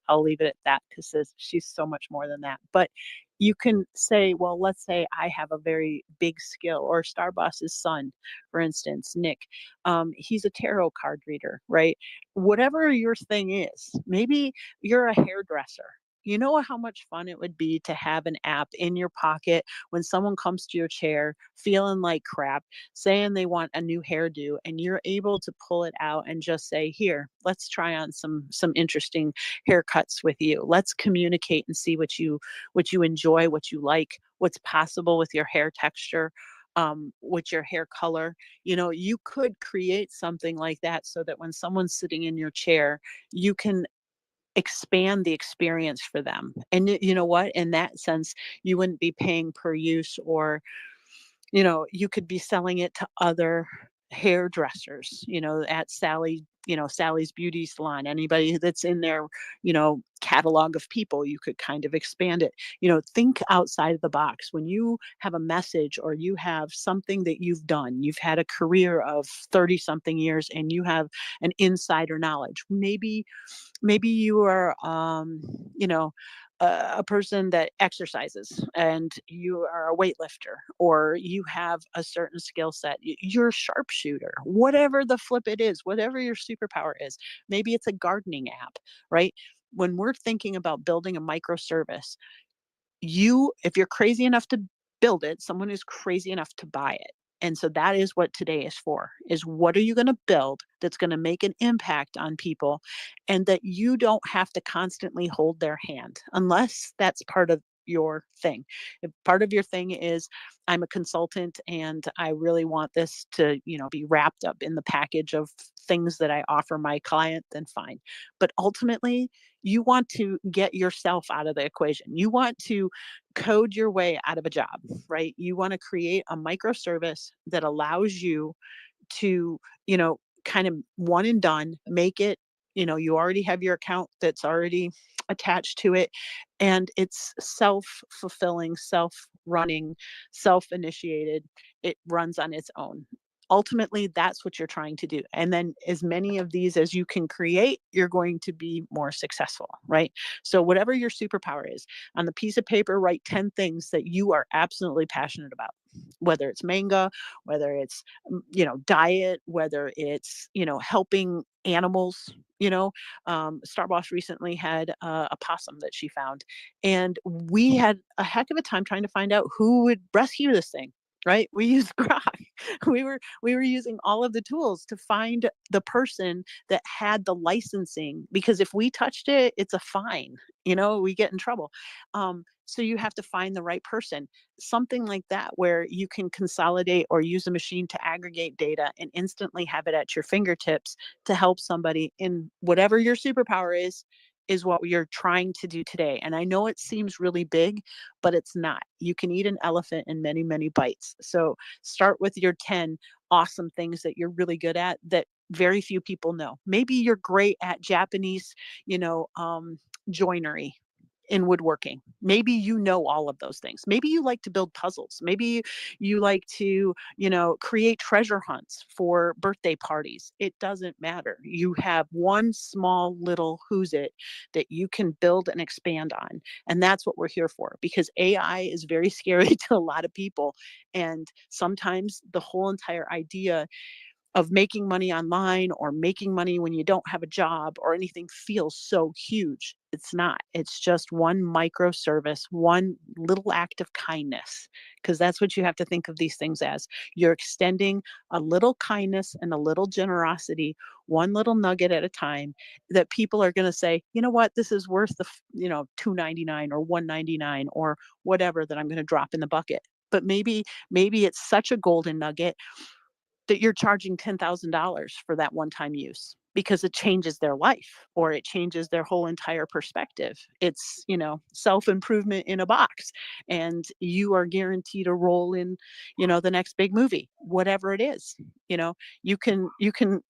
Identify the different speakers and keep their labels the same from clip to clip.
Speaker 1: I'll leave it at that because she's so much more than that. But you can say, well, let's say I have a very big skill, or Star Boss's son, for instance, Nick. He's a tarot card reader, right? Whatever your thing is, maybe you're a hairdresser. You know how much fun it would be to have an app in your pocket when someone comes to your chair feeling like crap, saying they want a new hairdo, and you're able to pull it out and just say, here, let's try on some interesting haircuts with you. Let's communicate and see what you enjoy, what you like, what's possible with your hair texture, with your hair color. You could create something like that so that when someone's sitting in your chair, you can expand the experience for them. And you know what? In that sense, you wouldn't be paying per use, or you could be selling it to other hairdressers, at Sally's beauty salon. Anybody that's in their, catalog of people, you could kind of expand it. Think outside of the box. When you have a message, or you have something that you've had a career of 30 something years, and you have an insider knowledge. Maybe you are, a person that exercises, and you are a weightlifter, or you have a certain skill set. You're a sharpshooter, whatever the flip it is, whatever your superpower is. Maybe it's a gardening app, right? When we're thinking about building a microservice, if you're crazy enough to build it, someone is crazy enough to buy it. And so that is what today is for, is what are you going to build that's going to make an impact on people, and that you don't have to constantly hold their hand, unless that's part of your thing. If part of your thing is, I'm a consultant and I really want this to, be wrapped up in the package of things that I offer my client, then fine. But ultimately, you want to get yourself out of the equation. You want to code your way out of a job, right? You want to create a microservice that allows you to, kind of one and done, make it, you already have your account that's already attached to it, and it's self-fulfilling, self-running, self-initiated. It runs on its own. Ultimately, that's what you're trying to do. And then as many of these as you can create, you're going to be more successful, right? So whatever your superpower is, on the piece of paper, write 10 things that you are absolutely passionate about, whether it's manga, whether it's, diet, whether it's, helping animals. Starboss recently had a possum that she found, and we had a heck of a time trying to find out who would rescue this thing. Right? We used Grok. We were using all of the tools to find the person that had the licensing, because if we touched it, it's a fine. We get in trouble. So you have to find the right person. Something like that, where you can consolidate or use a machine to aggregate data and instantly have it at your fingertips to help somebody in whatever your superpower is what you're trying to do today. And I know it seems really big, but it's not. You can eat an elephant in many, many bites. So start with your 10 awesome things that you're really good at that very few people know. Maybe you're great at Japanese, joinery in woodworking. Maybe all of those things. Maybe you like to build puzzles. Maybe you like to, create treasure hunts for birthday parties. It doesn't matter. You have one small little who's it that you can build and expand on. And that's what we're here for, because AI is very scary to a lot of people. And sometimes the whole entire idea of making money online, or making money when you don't have a job or anything, feels so huge. It's not. It's just one microservice, one little act of kindness, because that's what you have to think of these things as. You're extending a little kindness and a little generosity, one little nugget at a time, that people are going to say, you know what, this is worth the, $2.99 or $1.99 or whatever that I'm going to drop in the bucket. But maybe it's such a golden nugget that you're charging $10,000 for that one-time use, because it changes their life, or it changes their whole entire perspective. It's, self-improvement in a box, and you are guaranteed a role in, the next big movie, whatever it is. You can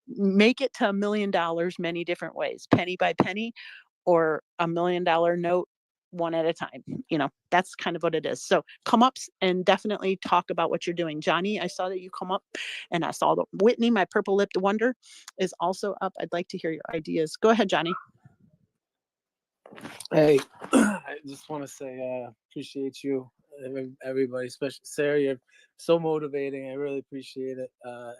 Speaker 1: make it to $1 million many different ways, penny by penny, or $1 million note, one at a time. That's kind of what it is. So come up and definitely talk about what you're doing. Johnny, I saw that you come up, and I saw that Whitney, my purple lipped wonder, is also up. I'd like to hear your ideas. Go ahead, Johnny.
Speaker 2: Hey, I just want to say appreciate you, everybody, especially Sarah. You're so motivating. I really appreciate it.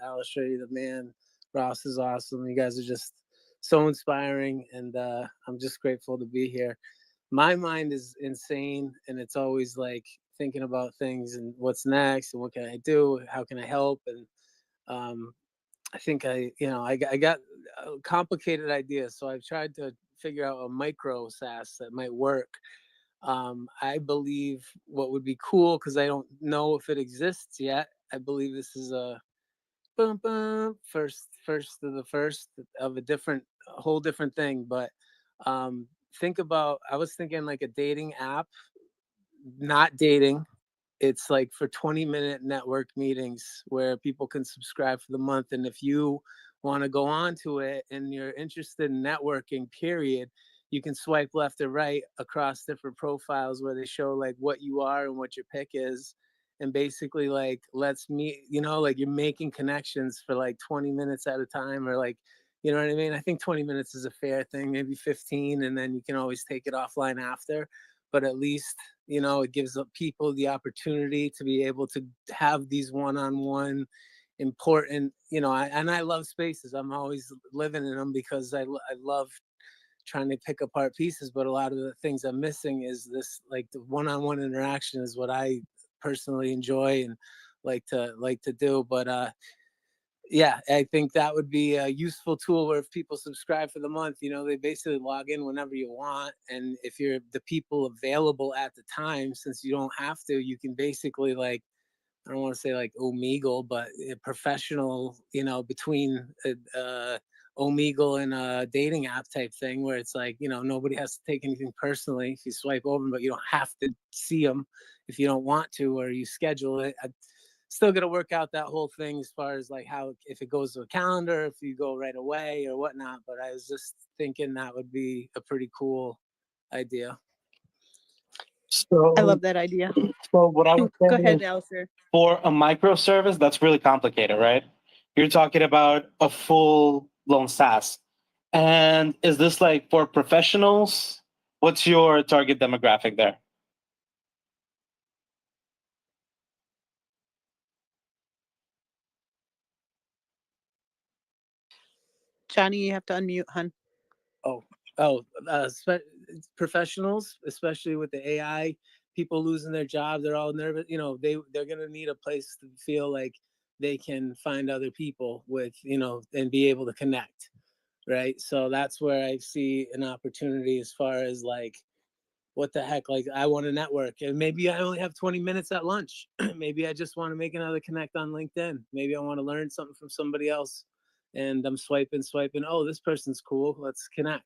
Speaker 2: Alistair, you're the man. Ross is awesome. You guys are just so inspiring, and I'm just grateful to be here. My mind is insane, and it's always like thinking about things and what's next, and what can I do, how can I help, and um, I think I got complicated ideas, so I've tried to figure out a micro SaaS that might work. I believe what would be cool, because I don't know if it exists yet. I believe this is a boom boom first of the first of a whole different thing. But think about, I was thinking like a dating app, not dating. It's like for 20-minute network meetings where people can subscribe for the month. And if you want to go on to it and you're interested in networking, period, you can swipe left or right across different profiles where they show like what you are and what your pick is. And basically like, let's meet, like you're making connections for like 20 minutes at a time, or like, you know what I mean? I think 20 minutes is a fair thing, maybe 15, and then you can always take it offline after. But at least, it gives people the opportunity to be able to have these one-on-one important, and I love spaces. I'm always living in them because I love trying to pick apart pieces. But a lot of the things I'm missing is this, like the one-on-one interaction is what I personally enjoy and like to do. But yeah, I think that would be a useful tool where if people subscribe for the month, they basically log in whenever you want. And if you're the people available at the time, since you don't have to, you can basically like, I don't want to say like Omegle, but a professional, between Omegle and a dating app type thing, where it's like, nobody has to take anything personally if you swipe over them, but you don't have to see them if you don't want to, or you schedule it. Still got to work out that whole thing as far as like how, if it goes to a calendar, if you go right away or whatnot. But I was just thinking that would be a pretty cool idea.
Speaker 1: I
Speaker 3: So,
Speaker 1: love that idea.
Speaker 3: so what I was
Speaker 1: Go
Speaker 3: saying
Speaker 1: ahead,
Speaker 3: is,
Speaker 1: Alistair.
Speaker 3: for a microservice, that's really complicated, right? You're talking about a full blown SaaS. And is this like for professionals? What's your target demographic there?
Speaker 1: Johnny, you have to unmute, hun.
Speaker 2: Oh, oh, professionals, especially with the AI, people losing their jobs, they're all nervous. They're gonna need a place to feel like they can find other people with, and be able to connect, right? So that's where I see an opportunity as far as like, what the heck, like I want to network, and maybe I only have 20 minutes at lunch. Maybe I just want to make another connect on LinkedIn. Maybe I want to learn something from somebody else, and I'm swiping, oh, this person's cool, let's connect.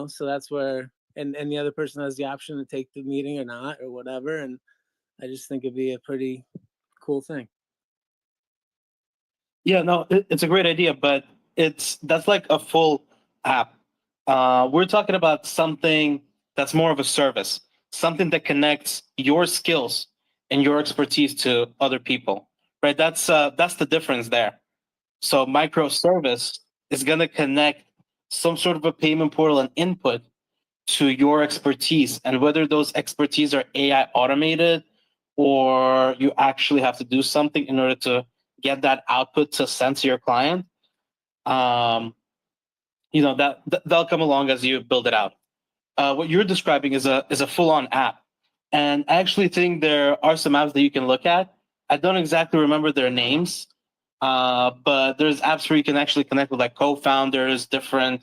Speaker 2: So that's where, and the other person has the option to take the meeting or not, or whatever. And I just think it'd be a pretty cool thing.
Speaker 3: Yeah, no, it's a great idea, but that's like a full app. We're talking about something that's more of a service, something that connects your skills and your expertise to other people, right? That's the difference there. So microservice is going to connect some sort of a payment portal and input to your expertise, and whether those expertise are AI automated or you actually have to do something in order to get that output to send to your client, that'll come along as you build it out. What you're describing is a full-on app, and I actually think there are some apps that you can look at. I don't exactly remember their names, but there's apps where you can actually connect with like co-founders, different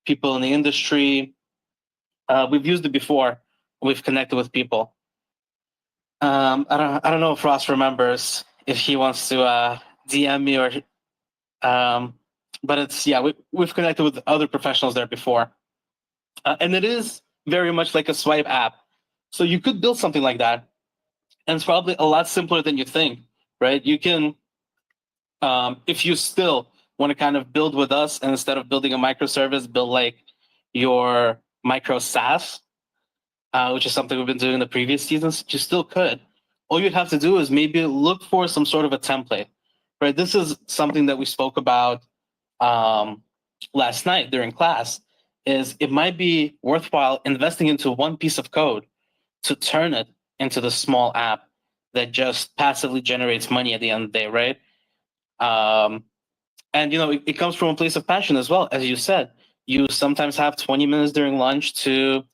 Speaker 3: people in the industry. We've used it before. We've connected with people. I don't know if Ross remembers, if he wants to DM me, or but it's, yeah, we've connected with other professionals there before, and it is very much like a swipe app. So you could build something like that, and it's probably a lot simpler than you think, right? You can, if you still want to kind of build with us, and instead of building a microservice, build like your micro SaaS, which is something we've been doing in the previous seasons, you still could. All you'd have to do is maybe look for some sort of a template, right? This is something that we spoke about last night during class, is it might be worthwhile investing into one piece of code to turn it into the small app that just passively generates money at the end of the day, right? Um, and it comes from a place of passion as well. As you said, you sometimes have 20 minutes during lunch to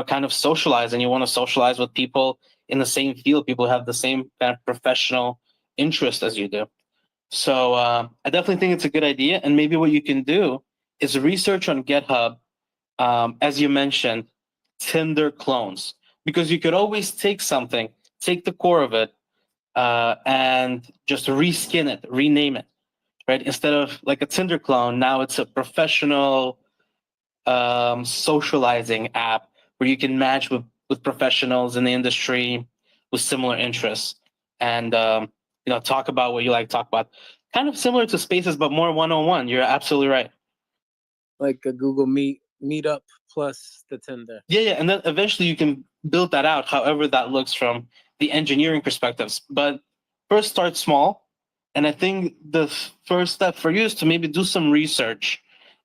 Speaker 3: kind of socialize, and you want to socialize with people in the same field, people who have the same kind of professional interest as you do. So I definitely think it's a good idea. And maybe what you can do is research on GitHub, as you mentioned, Tinder clones, because you could always take something, take the core of it, and just reskin it, rename it, right? Instead of like a Tinder clone, now it's a professional socializing app where you can match with professionals in the industry with similar interests, and talk about what you like to talk about. Kind of similar to Spaces, but more one-on-one. You're absolutely right.
Speaker 2: Like a Google Meetup plus the Tinder.
Speaker 3: Yeah, and then eventually you can build that out, however that looks from the engineering perspectives. But first, start small, and I think the first step for you is to maybe do some research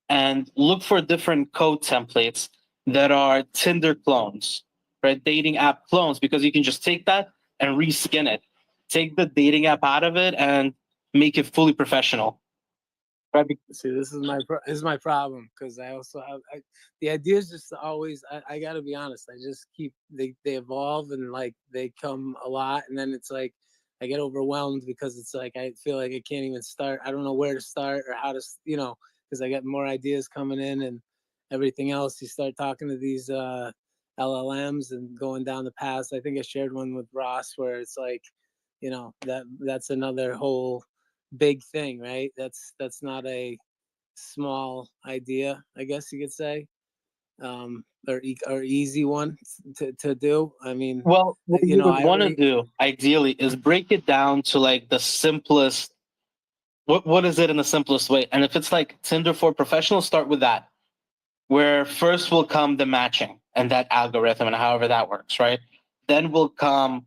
Speaker 3: and look for different code templates that are Tinder clones, right? Dating app clones, because you can just take that and reskin it. Take the dating app out of it and make it fully professional. Right?
Speaker 2: See, this is my problem, because I also have the ideas just always. I got to be honest. I just keep they evolve, and like they come a lot, and then it's like I get overwhelmed because it's like I feel like I can't even start. I don't know where to start or how to because I got more ideas coming in and everything else. You start talking to these LLMs and going down the path. I think I shared one with Ross where it's like, that's another whole big thing, right? That's not a small idea, I guess you could say, or easy one to do. I mean,
Speaker 3: Well, what you would
Speaker 2: I
Speaker 3: want to
Speaker 2: already
Speaker 3: do ideally is break it down to like the simplest. What is it in the simplest way? And if it's like Tinder for professionals, start with that, where first will come the matching and that algorithm and however that works, right? Then will come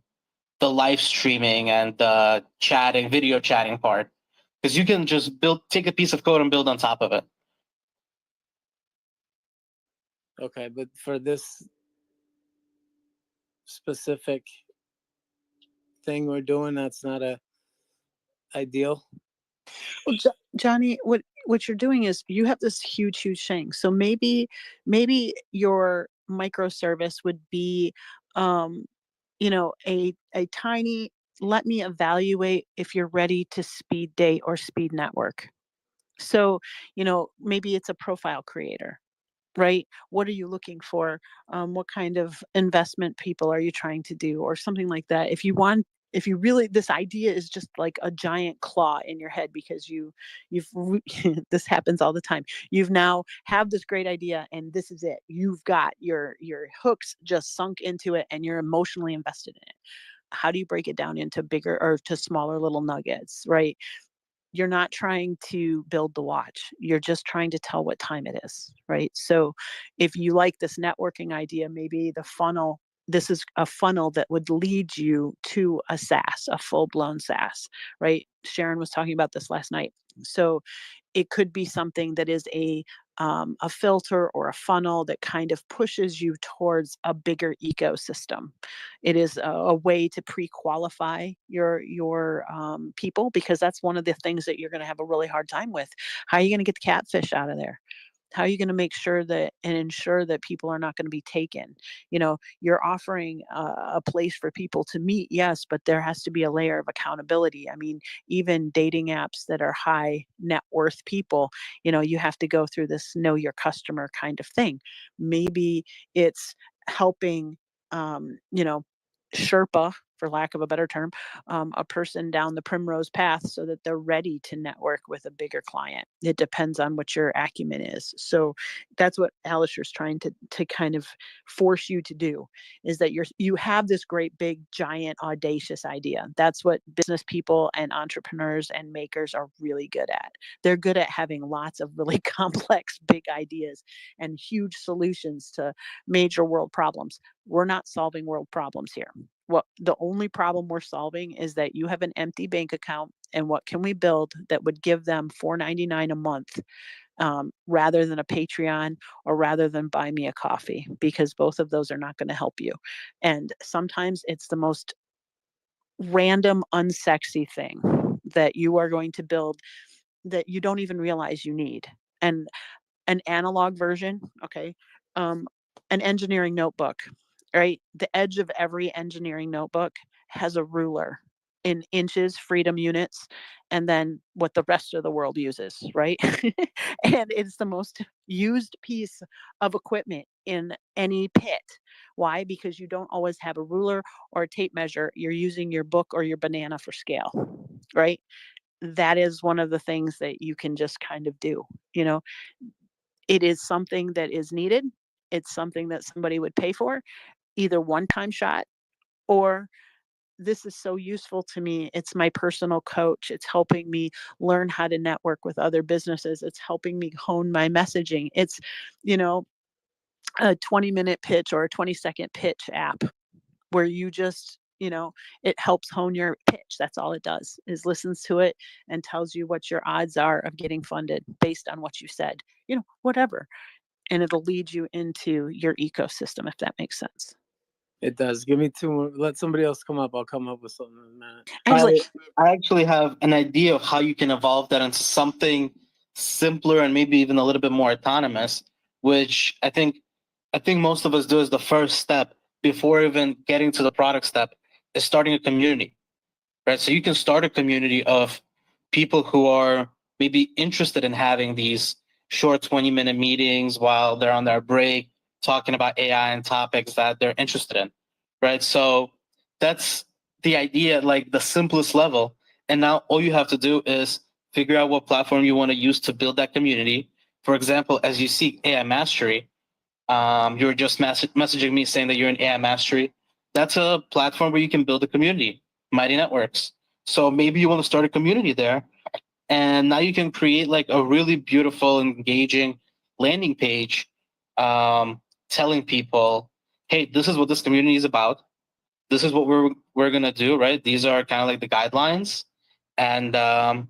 Speaker 3: the live streaming and the chatting, video chatting part, because you can just take a piece of code and build on top of it.
Speaker 2: okay, but for this specific thing we're doing, that's not a ideal.
Speaker 1: Well, Johnny, what you're doing is you have this huge thing. So maybe your microservice would be, um, a tiny. Let me evaluate if you're ready to speed date or speed network. So, maybe it's a profile creator, right? What are you looking for? What kind of investment people are you trying to do, or something like that? If you really, this idea is just like a giant claw in your head because you've this happens all the time. You've now have this great idea, and this is it. You've got your hooks just sunk into it, and you're emotionally invested in it. How do you break it down into bigger or to smaller little nuggets, right? You're not trying to build the watch. You're just trying to tell what time it is, right? So if you like this networking idea, maybe this is a funnel that would lead you to a SaaS, a full blown SaaS, right? Sharon was talking about this last night. So it could be something that is a filter or a funnel that kind of pushes you towards a bigger ecosystem. It is a way to pre-qualify your people, because that's one of the things that you're going to have a really hard time with. How are you going to get the catfish out of there? How are you going to make sure that and ensure that people are not going to be taken? You're offering a place for people to meet, yes, but there has to be a layer of accountability. I mean, even dating apps that are high net worth people, you have to go through this know your customer kind of thing. Maybe it's helping, Sherpa, for lack of a better term, a person down the primrose path so that they're ready to network with a bigger client. It depends on what your acumen is. So that's what Alisher's trying to kind of force you to do, is that you have this great big giant audacious idea. That's what business people and entrepreneurs and makers are really good at. They're good at having lots of really complex big ideas and huge solutions to major world problems. We're not solving world problems here. What the only problem we're solving is that you have an empty bank account, and what can we build that would give them $4.99 a month rather than a Patreon or rather than buy me a coffee, because both of those are not going to help you. And sometimes it's the most random, unsexy thing that you are going to build that you don't even realize you need. And an analog version, okay, um, an engineering notebook, right? The edge of every engineering notebook has a ruler in inches, freedom units, and then what the rest of the world uses, right? And it's the most used piece of equipment in any pit. Why? Because you don't always have a ruler or a tape measure. You're using your book or your banana for scale, right? That is one of the things that you can just kind of do, you know? It is something that is needed. It's something that somebody would pay for, either one-time shot or this is so useful to me. It's my personal coach. It's helping me learn how to network with other businesses. It's helping me hone my messaging. It's, you know, a 20-minute pitch or a 20-second pitch app where you just, it helps hone your pitch. That's all it does is listens to it and tells you what your odds are of getting funded based on what you said, whatever. And it'll lead you into your ecosystem, if that makes sense.
Speaker 2: It does. Give me two more. Let somebody else come up. I'll come up with something in a minute.
Speaker 1: Actually,
Speaker 3: I actually have an idea of how you can evolve that into something simpler and maybe even a little bit more autonomous, which I think most of us do as the first step before even getting to the product step is starting a community, right? So you can start a community of people who are maybe interested in having these short 20-minute meetings while they're on their break, talking about AI and topics that they're interested in, right? So that's the idea, like the simplest level. And now all you have to do is figure out what platform you want to use to build that community. For example, as you seek AI mastery, you were just messaging me saying that you're in AI mastery. That's a platform where you can build a community, Mighty Networks. So maybe you want to start a community there, and now you can create like a really beautiful, engaging landing page, telling people, "Hey, this is what this community is about. This is what we're gonna do. Right? These are kind of like the guidelines, and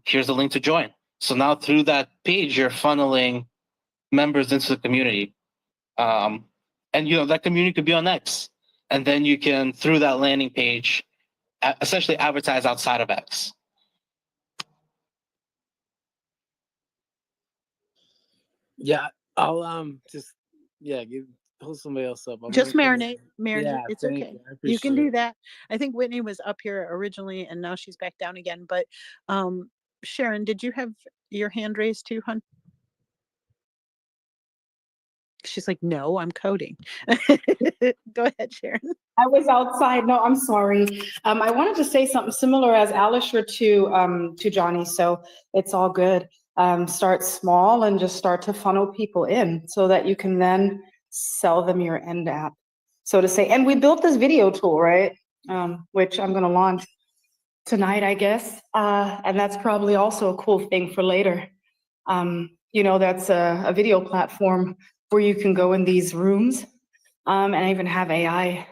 Speaker 3: here's the link to join." So now through that page, you're funneling members into the community, and that community could be on X, and then you can through that landing page, essentially advertise outside of X.
Speaker 2: Yeah, I'll just hold somebody else up. I'm
Speaker 1: just
Speaker 2: gonna come
Speaker 1: marinate,
Speaker 2: in.
Speaker 1: marinate.
Speaker 2: Yeah,
Speaker 1: It's
Speaker 2: thank
Speaker 1: okay.
Speaker 2: you. I
Speaker 1: You can
Speaker 2: appreciate
Speaker 1: do
Speaker 2: it.
Speaker 1: that. I think Whitney was up here originally, and now she's back down again. But Sharon, did you have your hand raised too, hun? She's like, no, I'm coding. Go ahead, Sharon.
Speaker 4: I was outside. No, I'm sorry. I wanted to say something similar as Alistair to Johnny. So it's all good. Start small and just start to funnel people in so that you can then sell them your end app, so to say. And we built this video tool, right? Which I'm going to launch tonight, I guess. And that's probably also a cool thing for later. That's a video platform where you can go in these rooms and even have AI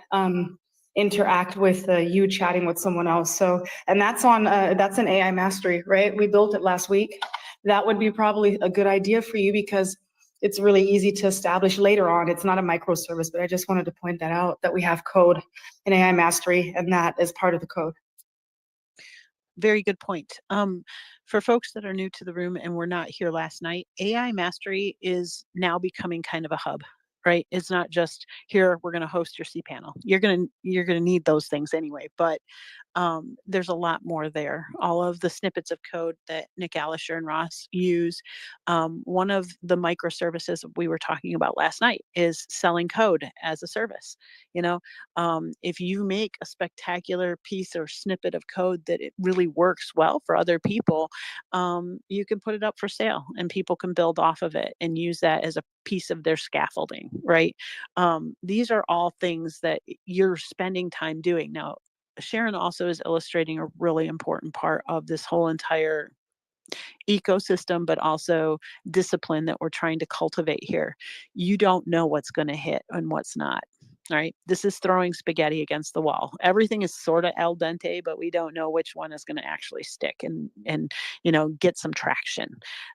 Speaker 4: interact with you chatting with someone else. So, and that's an AI mastery, right? We built it last week. That would be probably a good idea for you because it's really easy to establish later on. It's not a microservice, but I just wanted to point that out, that we have code in AI mastery, and that is part of the code.
Speaker 1: Very good point. For folks that are new to the room and were not here last night, AI Mastery is now becoming kind of a hub, right? It's not just here, we're going to host your cPanel. You're going to need those things anyway, but there's a lot more there. All of the snippets of code that Nick Alisher and Ross use. One of the microservices we were talking about last night is selling code as a service. If you make a spectacular piece or snippet of code that it really works well for other people, you can put it up for sale and people can build off of it and use that as a piece of their scaffolding, right? These are all things that you're spending time doing. Now, Sharon also is illustrating a really important part of this whole entire ecosystem, but also discipline that we're trying to cultivate here. You don't know what's going to hit and what's not. right? This is throwing spaghetti against the wall. Everything is sort of al dente, but we don't know which one is going to actually stick and get some traction.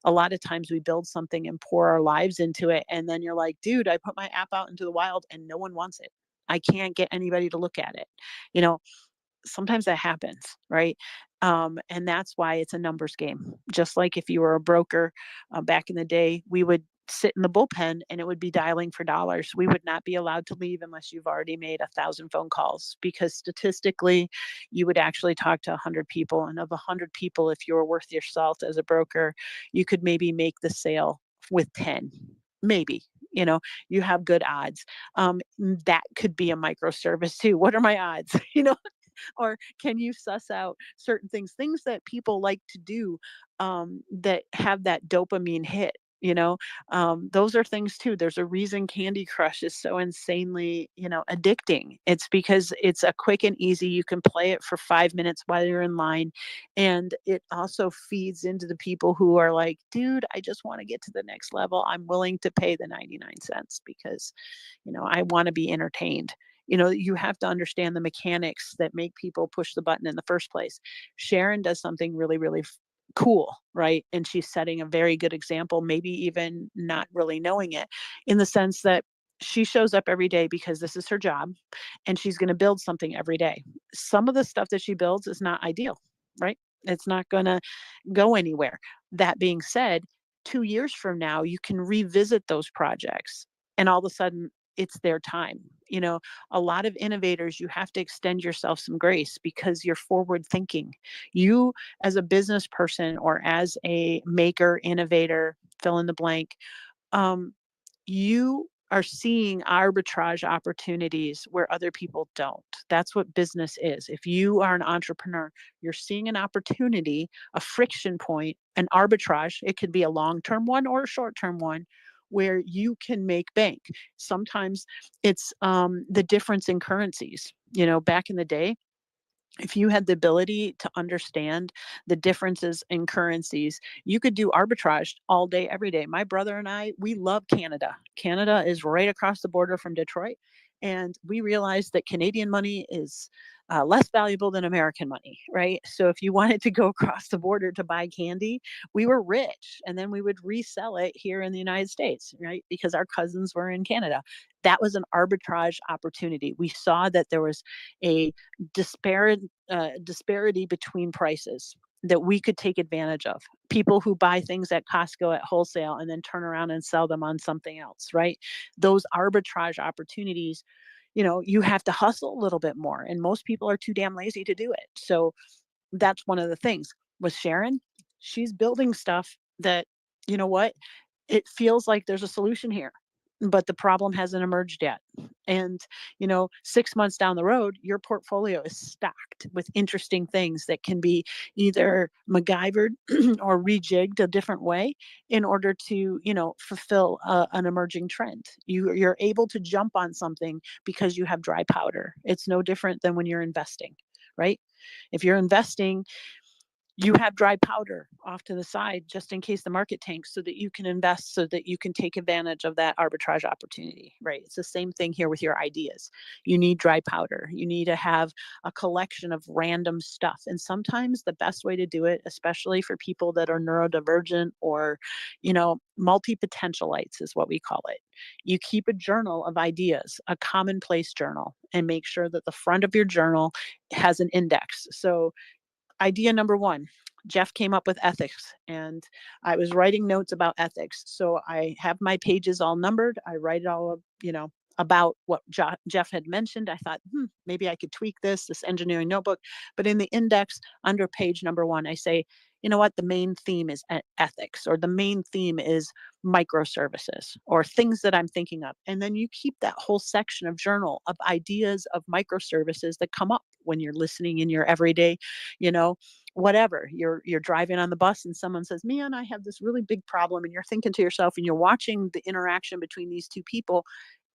Speaker 1: A lot of times we build something and pour our lives into it, and then you're like, dude, I put my app out into the wild and no one wants it. I can't get anybody to look at it. You know, sometimes that happens, right? And that's why it's a numbers game. Just like if you were a broker back in the day, we would sit in the bullpen and it would be dialing for dollars. We would not be allowed to leave unless you've already made 1,000 phone calls, because statistically, you would actually talk to 100 people. And of 100 people, if you were worth your salt as a broker, you could maybe make the sale with 10. Maybe, you have good odds. That could be a microservice too. What are my odds? Or can you suss out certain things that people like to do, that have that dopamine hit? Those are things too. There's a reason Candy Crush is so insanely, addicting. It's because it's a quick and easy. You can play it for 5 minutes while you're in line. And it also feeds into the people who are like, dude, I just want to get to the next level. I'm willing to pay the 99 cents because, I want to be entertained. You have to understand the mechanics that make people push the button in the first place. Sharon does something really, really cool, right? And she's setting a very good example, maybe even not really knowing it, in the sense that she shows up every day because this is her job and she's going to build something every day. Some of the stuff that she builds is not ideal, right? It's not going to go anywhere. That being said, 2 years from now, you can revisit those projects and all of a sudden it's their time. A lot of innovators, you have to extend yourself some grace because you're forward thinking. You, as a business person or as a maker, innovator, fill in the blank, um, you are seeing arbitrage opportunities where other people don't. That's what business is. If you are an entrepreneur, you're seeing an opportunity, a friction point, an arbitrage. It could be a long-term one or a short-term one where you can make bank. Sometimes it's the difference in currencies. Back in the day, if you had the ability to understand the differences in currencies, you could do arbitrage all day, every day. My brother and I, we love Canada. Canada is right across the border from Detroit. And we realized that Canadian money is less valuable than American money, right? So if you wanted to go across the border to buy candy, we were rich. And then we would resell it here in the United States, right? Because our cousins were in Canada. That was an arbitrage opportunity. We saw that there was a disparity between prices that we could take advantage of. People who buy things at Costco at wholesale and then turn around and sell them on something else, right? Those arbitrage opportunities, you have to hustle a little bit more, and most people are too damn lazy to do it. So that's one of the things with Sharon. She's building stuff that, you know what, it feels like there's a solution here, but the problem hasn't emerged yet. And, 6 months down the road, your portfolio is stocked with interesting things that can be either MacGyvered or rejigged a different way in order to, fulfill an emerging trend. You're able to jump on something because you have dry powder. It's no different than when you're investing, right? If you're investing, you have dry powder off to the side just in case the market tanks, so that you can invest, so that you can take advantage of that arbitrage opportunity, right? It's the same thing here with your ideas. You need dry powder. You need to have a collection of random stuff. And sometimes the best way to do it, especially for people that are neurodivergent or, multi-potentialites is what we call it. You keep a journal of ideas, a commonplace journal, and make sure that the front of your journal has an index. So idea number one, Jeff came up with ethics, and I was writing notes about ethics. So I have my pages all numbered. I write it all, about what Jeff had mentioned. I thought, maybe I could tweak this engineering notebook. But in the index under page number one, I say, you know what, the main theme is ethics, or the main theme is microservices, or things that I'm thinking of. And then you keep that whole section of journal of ideas of microservices that come up when you're listening in your everyday, you know, whatever. You're driving on the bus and someone says, man, I have this really big problem. And you're thinking to yourself, and you're watching the interaction between these two people.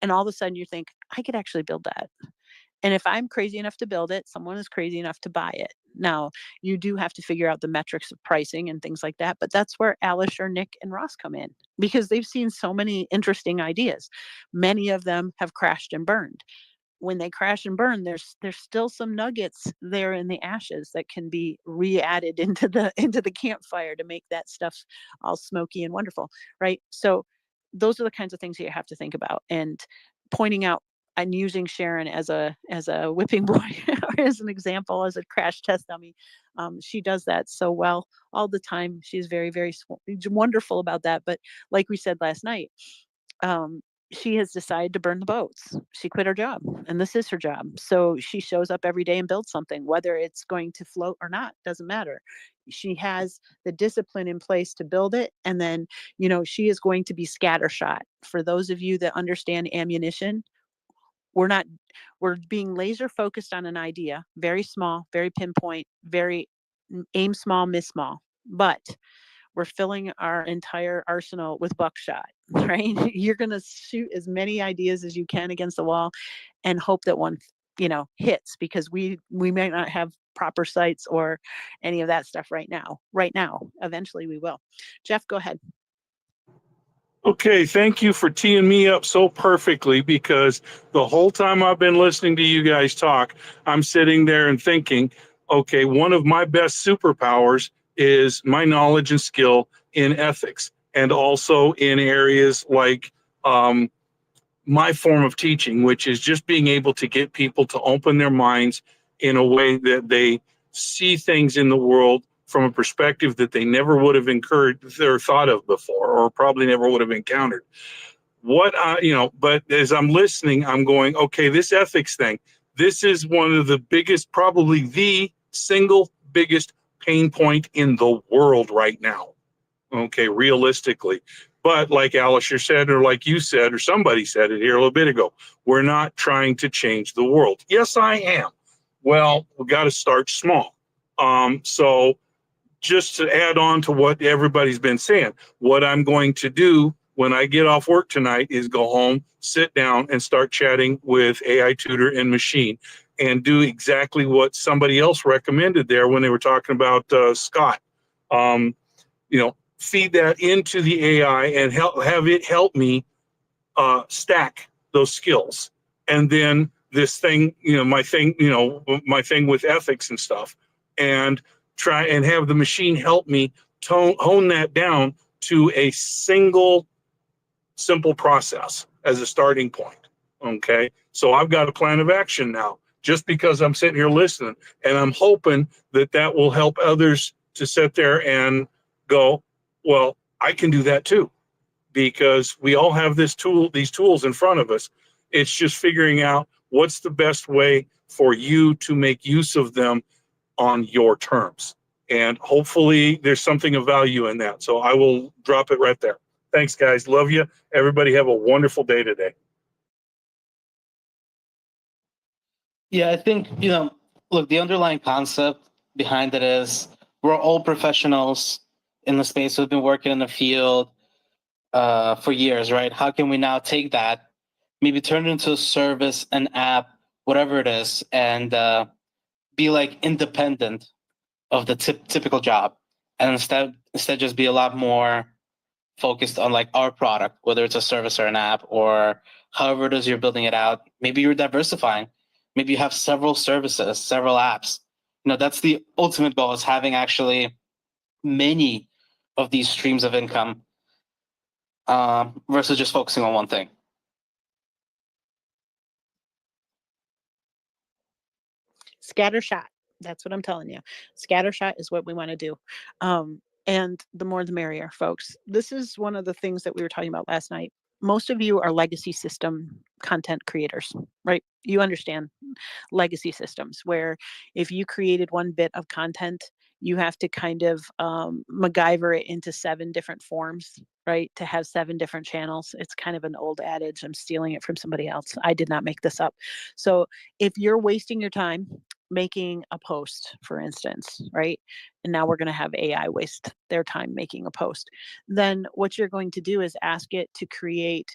Speaker 1: And all of a sudden you think, I could actually build that. And if I'm crazy enough to build it, someone is crazy enough to buy it. Now, you do have to figure out the metrics of pricing and things like that, but that's where Alistair, Nick, and Ross come in because they've seen so many interesting ideas. Many of them have crashed and burned. When they crash and burn, there's still some nuggets there in the ashes that can be re-added into the campfire to make that stuff all smoky and wonderful, right? So those are the kinds of things that you have to think about, and pointing out and using Sharon as a whipping boy or as an example, as a crash test dummy. She does that so well all the time. She's very, very wonderful about that. But like we said last night, um, she has decided to burn the boats. She quit her job, and this is her job. So she shows up every day and builds something, whether it's going to float or not, doesn't matter. She has the discipline in place to build it. And then, she is going to be scattershot. For those of you that understand ammunition, we're not, we're being laser focused on an idea, very small, very pinpoint, very aim small, miss small. But we're filling our entire arsenal with buckshot, right? You're going to shoot as many ideas as you can against the wall and hope that one, hits, because we might not have proper sights or any of that stuff right now. Eventually we will. Jeff, go ahead.
Speaker 5: Okay, thank you for teeing me up so perfectly, because the whole time I've been listening to you guys talk, I'm sitting there and thinking, okay, one of my best superpowers is my knowledge and skill in ethics, and also in areas like my form of teaching, which is just being able to get people to open their minds in a way that they see things in the world from a perspective that they never would have encouraged or thought of before, or probably never would have encountered. But as I'm listening, I'm going, okay, this ethics thing, this is one of the biggest, probably the single biggest pain point in the world right now. Okay, realistically. But like Alistair said, or like you said, or somebody said it here a little bit ago, we're not trying to change the world. Yes, I am. Well, we got to start small. So just to add on to what everybody's been saying, what I'm going to do when I get off work tonight is go home, sit down, and start chatting with AI Tutor and Machine, and do exactly what somebody else recommended there when they were talking about Scott. Feed that into the AI and have it help me stack those skills. And then this thing, my thing with ethics and stuff, and try and have the machine help me hone that down to a simple process as a starting point. Okay. So I've got a plan of action now, just because I'm sitting here listening, and I'm hoping that will help others to sit there and go, well, I can do that too, because we all have these tools in front of us. It's just figuring out what's the best way for you to make use of them on your terms. And hopefully there's something of value in that. So I will drop it right there. Thanks, guys. Love you. Everybody have a wonderful day today.
Speaker 3: Yeah, I think, look, the underlying concept behind it is we're all professionals in the space who've been working in the field for years, right? How can we now take that, maybe turn it into a service, an app, whatever it is, and be like independent of the typical job, and instead just be a lot more focused on like our product, whether it's a service or an app, or however it is you're building it out. Maybe you're diversifying. Maybe you have several services, several apps. That's the ultimate goal, is having actually many of these streams of income versus just focusing on one thing.
Speaker 1: Scattershot. That's what I'm telling you. Scattershot is what we want to do. And the more the merrier, folks. This is one of the things that we were talking about last night. Most of you are legacy system content creators, right? You understand legacy systems, where if you created one bit of content, you have to kind of MacGyver it into 7 different forms, right? To have 7 different channels. It's kind of an old adage. I'm stealing it from somebody else. I did not make this up. So if you're wasting your time making a post, for instance, right? And now we're going to have AI waste their time making a post. Then what you're going to do is ask it to create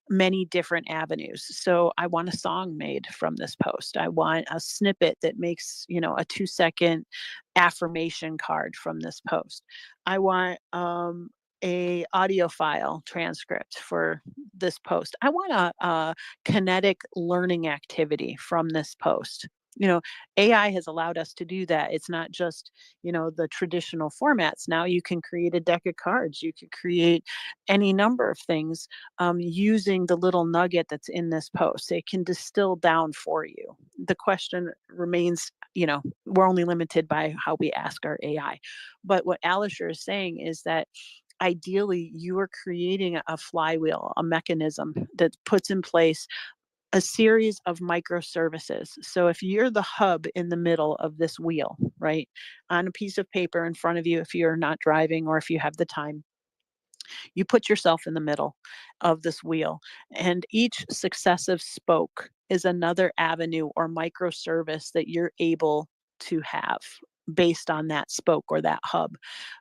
Speaker 1: many different avenues. So I want a song made from this post. I want a snippet that makes, a 2-second affirmation card from this post. I want a audio file transcript for this post. I want a kinetic learning activity from this post. AI has allowed us to do that. It's not just, the traditional formats. Now you can create a deck of cards. You could create any number of things using the little nugget that's in this post. It can distill down for you. The question remains, we're only limited by how we ask our AI. But what Alisher is saying is that ideally you are creating a flywheel, a mechanism that puts in place a series of microservices. So if you're the hub in the middle of this wheel, right, on a piece of paper in front of you, if you're not driving or if you have the time, you put yourself in the middle of this wheel, and each successive spoke is another avenue or microservice that you're able to have based on that spoke or that hub.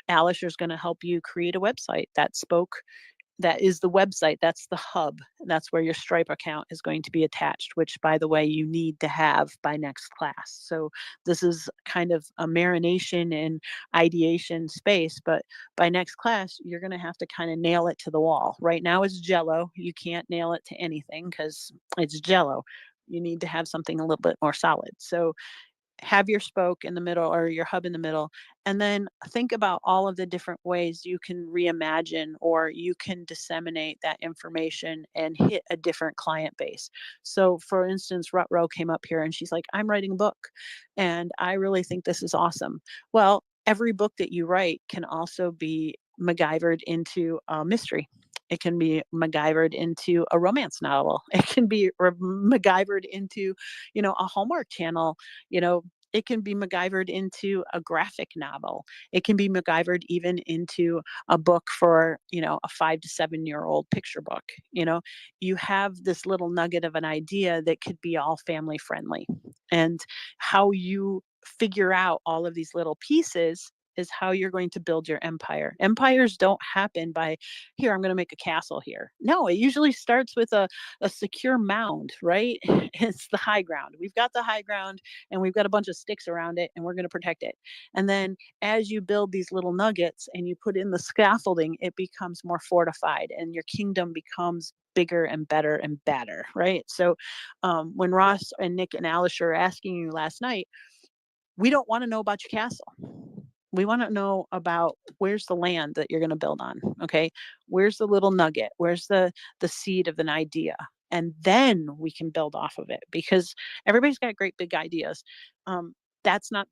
Speaker 1: Alisher is going to help you create a website. That spoke, that is the website, that's the hub. That's where your Stripe account is going to be attached, which, by the way, you need to have by next class. So this is kind of a marination and ideation space, but by next class, you're going to have to kind of nail it to the wall. Right now it's Jello. You can't nail it to anything because it's Jello. You need to have something a little bit more solid. So have your spoke in the middle or your hub in the middle, and then think about all of the different ways you can reimagine or you can disseminate that information and hit a different client base. So for instance, Rutro came up here and she's like, I'm writing a book and I really think this is awesome. Well, every book that you write can also be MacGyvered into a mystery. It can be MacGyvered into a romance novel. It can be MacGyvered into, a Hallmark Channel, it can be MacGyvered into a graphic novel. It can be MacGyvered even into a book for, a 5 to 7-year-old picture book. You have this little nugget of an idea that could be all family friendly. And how you figure out all of these little pieces is how you're going to build your empire. Empires don't happen by, here, I'm going to make a castle here. No, it usually starts with a secure mound, right? It's the high ground. We've got the high ground and we've got a bunch of sticks around it and we're going to protect it. And then as you build these little nuggets and you put in the scaffolding, it becomes more fortified and your kingdom becomes bigger and better and better, right? So when Ross and Nick and Alisher are asking you last night, we don't want to know about your castle. We want to know about where's the land that you're going to build on. Okay. Where's the little nugget? Where's the seed of an idea? And then we can build off of it, because everybody's got great big ideas. That's not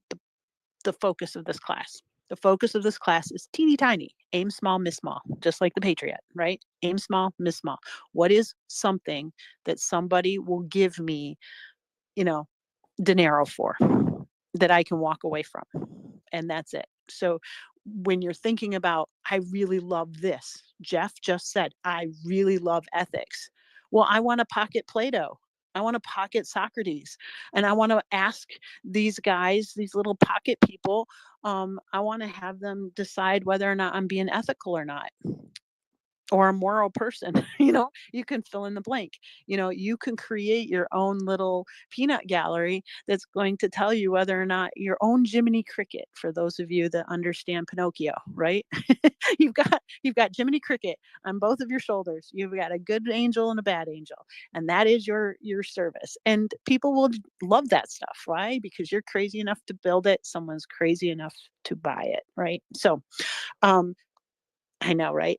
Speaker 1: the focus of this class. The focus of this class is teeny tiny. Aim small, miss small, just like the Patriot, right? Aim small, miss small. What is something that somebody will give me, dinero for, that I can walk away from? And that's it. So when you're thinking about, I really love this, Jeff just said, I really love ethics. Well, I want to pocket Plato. I want to pocket Socrates. And I want to ask these guys, these little pocket people, I want to have them decide whether or not I'm being ethical or not, or a moral person. You can fill in the blank. You can create your own little peanut gallery that's going to tell you whether or not your own Jiminy Cricket, for those of you that understand Pinocchio, right? you've got Jiminy Cricket on both of your shoulders. You've got a good angel and a bad angel, and that is your service. And people will love that stuff. Why? Because you're crazy enough to build it, someone's crazy enough to buy it, right? So I know, right?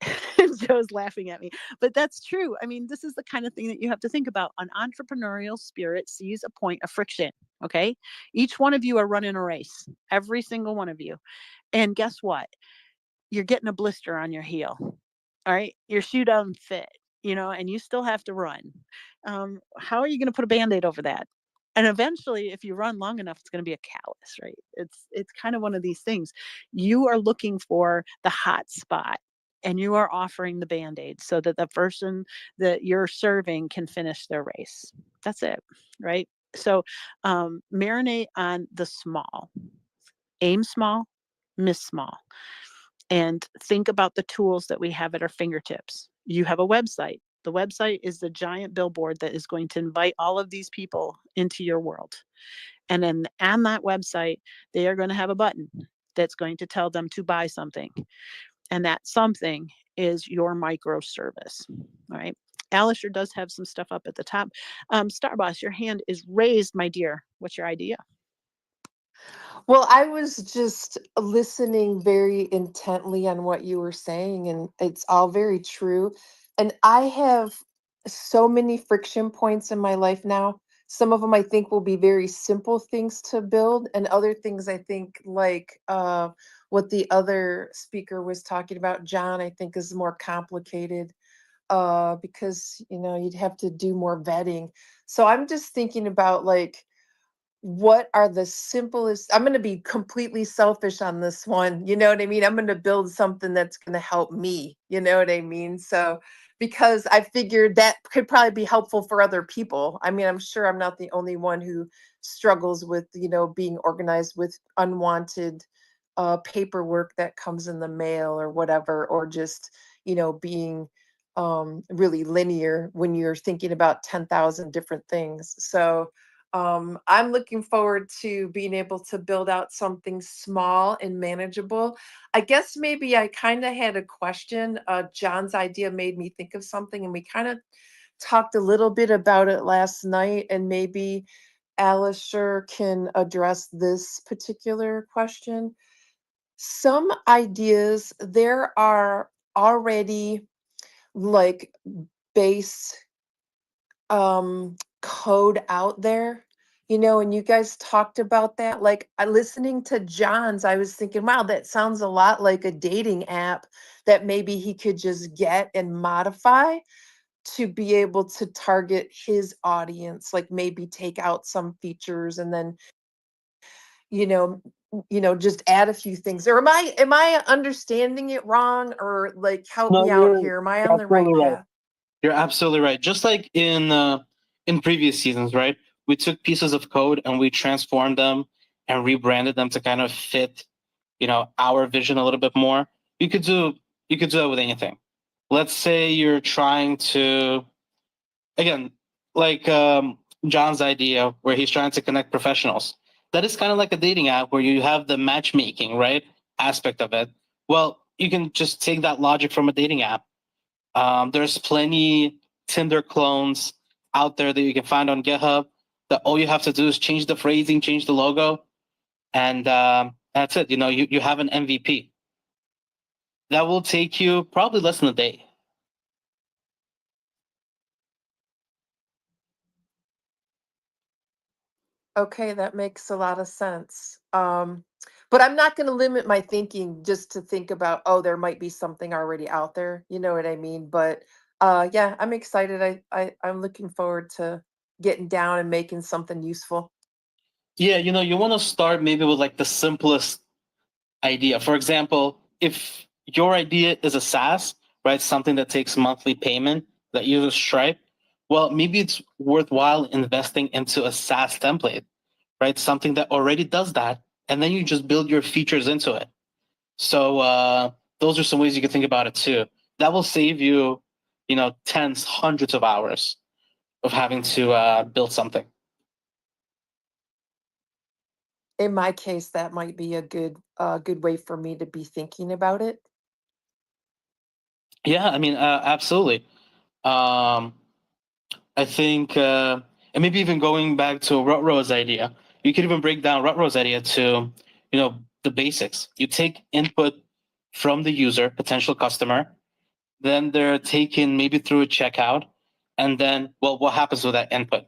Speaker 1: Joe's laughing at me, but that's true. I mean, this is the kind of thing that you have to think about. An entrepreneurial spirit sees a point of friction. Okay. Each one of you are running a race, every single one of you. And guess what? You're getting a blister on your heel. All right. Your shoe doesn't fit, and you still have to run. How are you going to put a Band-Aid over that? And eventually, if you run long enough, it's going to be a callus, right? It's kind of one of these things. You are looking for the hot spot and you are offering the Band-Aid so that the person that you're serving can finish their race. That's it, right? So marinate on the small. Aim small, miss small. And think about the tools that we have at our fingertips. You have a website. The website is the giant billboard that is going to invite all of these people into your world. And then on that website, they are going to have a button that's going to tell them to buy something. And that something is your microservice. All right. Alistair does have some stuff up at the top. Starboss, your hand is raised, my dear. What's your idea?
Speaker 6: Well, I was just listening very intently on what you were saying, and it's all very true. And I have so many friction points in my life now. Some of them I think will be very simple things to build, and other things I think, like what the other speaker was talking about, John, I think is more complicated because, you'd have to do more vetting. So I'm just thinking about, like, what are the simplest, I'm going to be completely selfish on this one, you know what I mean? I'm going to build something that's going to help me, you know what I mean? So because I figured that could probably be helpful for other people. I mean, I'm sure I'm not the only one who struggles with, being organized with unwanted paperwork that comes in the mail or whatever, or just, being really linear when you're thinking about 10,000 different things. So I'm looking forward to being able to build out something small and manageable. I guess maybe I kind of had a question. John's idea made me think of something, and we kind of talked a little bit about it last night, and maybe Alistair can address this particular question. Some ideas, there are already like base code out there, and you guys talked about that. Like, I listening to John's, I was thinking, wow, that sounds a lot like a dating app that maybe he could just get and modify to be able to target his audience, like maybe take out some features and then, you know just add a few things. Or am I understanding it wrong? Or, like, help
Speaker 3: No,
Speaker 6: me out here, am I on the right
Speaker 3: absolutely right.
Speaker 6: path?
Speaker 3: You're absolutely right. Just like in previous seasons, right? We took pieces of code and we transformed them and rebranded them to kind of fit, our vision a little bit more. You could do you could do that with anything. Let's say you're trying to, again, like John's idea where he's trying to connect professionals. That is kind of like a dating app where you have the matchmaking, right, aspect of it. Well, you can just take that logic from a dating app. There's plenty Tinder clones out there that you can find on GitHub. That all you have to do is change the phrasing, change the logo, and that's it. You have an MVP. That will take you probably less than a day.
Speaker 6: Okay, that makes a lot of sense. But I'm not going to limit my thinking just to think about, oh, there might be something already out there. You know what I mean? But yeah, I'm excited. I'm looking forward to getting down and making something useful.
Speaker 3: Yeah, you want to start maybe with like the simplest idea. For example, if your idea is a SaaS, right, something that takes monthly payment that uses Stripe, well, maybe it's worthwhile investing into a SaaS template, right? Something that already does that, and then you just build your features into it. So those are some ways you can think about it too. That will save you, tens, hundreds of hours of having to build something.
Speaker 6: In my case, that might be a good way for me to be thinking about it.
Speaker 3: Yeah, I mean, absolutely. Um, I think, and maybe even going back to Rutro's idea, you could even break down Rutro's idea to, the basics. You take input from the user, potential customer, then they're taken maybe through a checkout, and then, well, what happens with that input?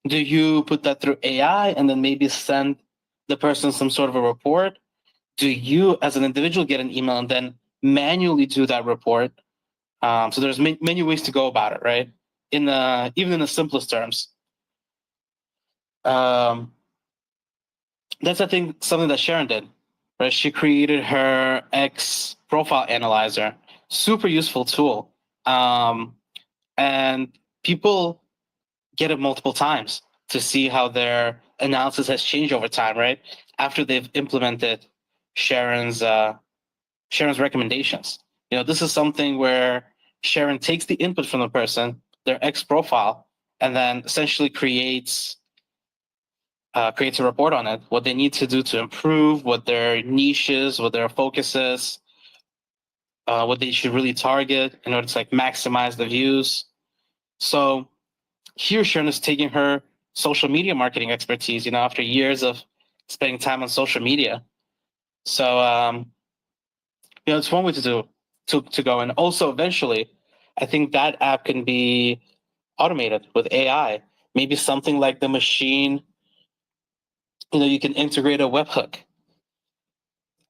Speaker 3: Do you put that through AI and then maybe send the person some sort of a report? Do you, as an individual, get an email and then manually do that report? So there's many ways to go about it, right? Even in the simplest terms. Um, that's, I think, something that Sharon did, right? She created her X profile analyzer, super useful tool, and people get it multiple times to see how their analysis has changed over time, right? After they've implemented Sharon's Sharon's recommendations. This is something where Sharon takes the input from the person, their X profile, and then essentially creates a report on it, what they need to do to improve, what their niche is, what their focus is, what they should really target in order to like maximize the views. So here Sharon is taking her social media marketing expertise, after years of spending time on social media. So it's one way to go. And also eventually, I think that app can be automated with AI. Maybe something like the machine, you can integrate a webhook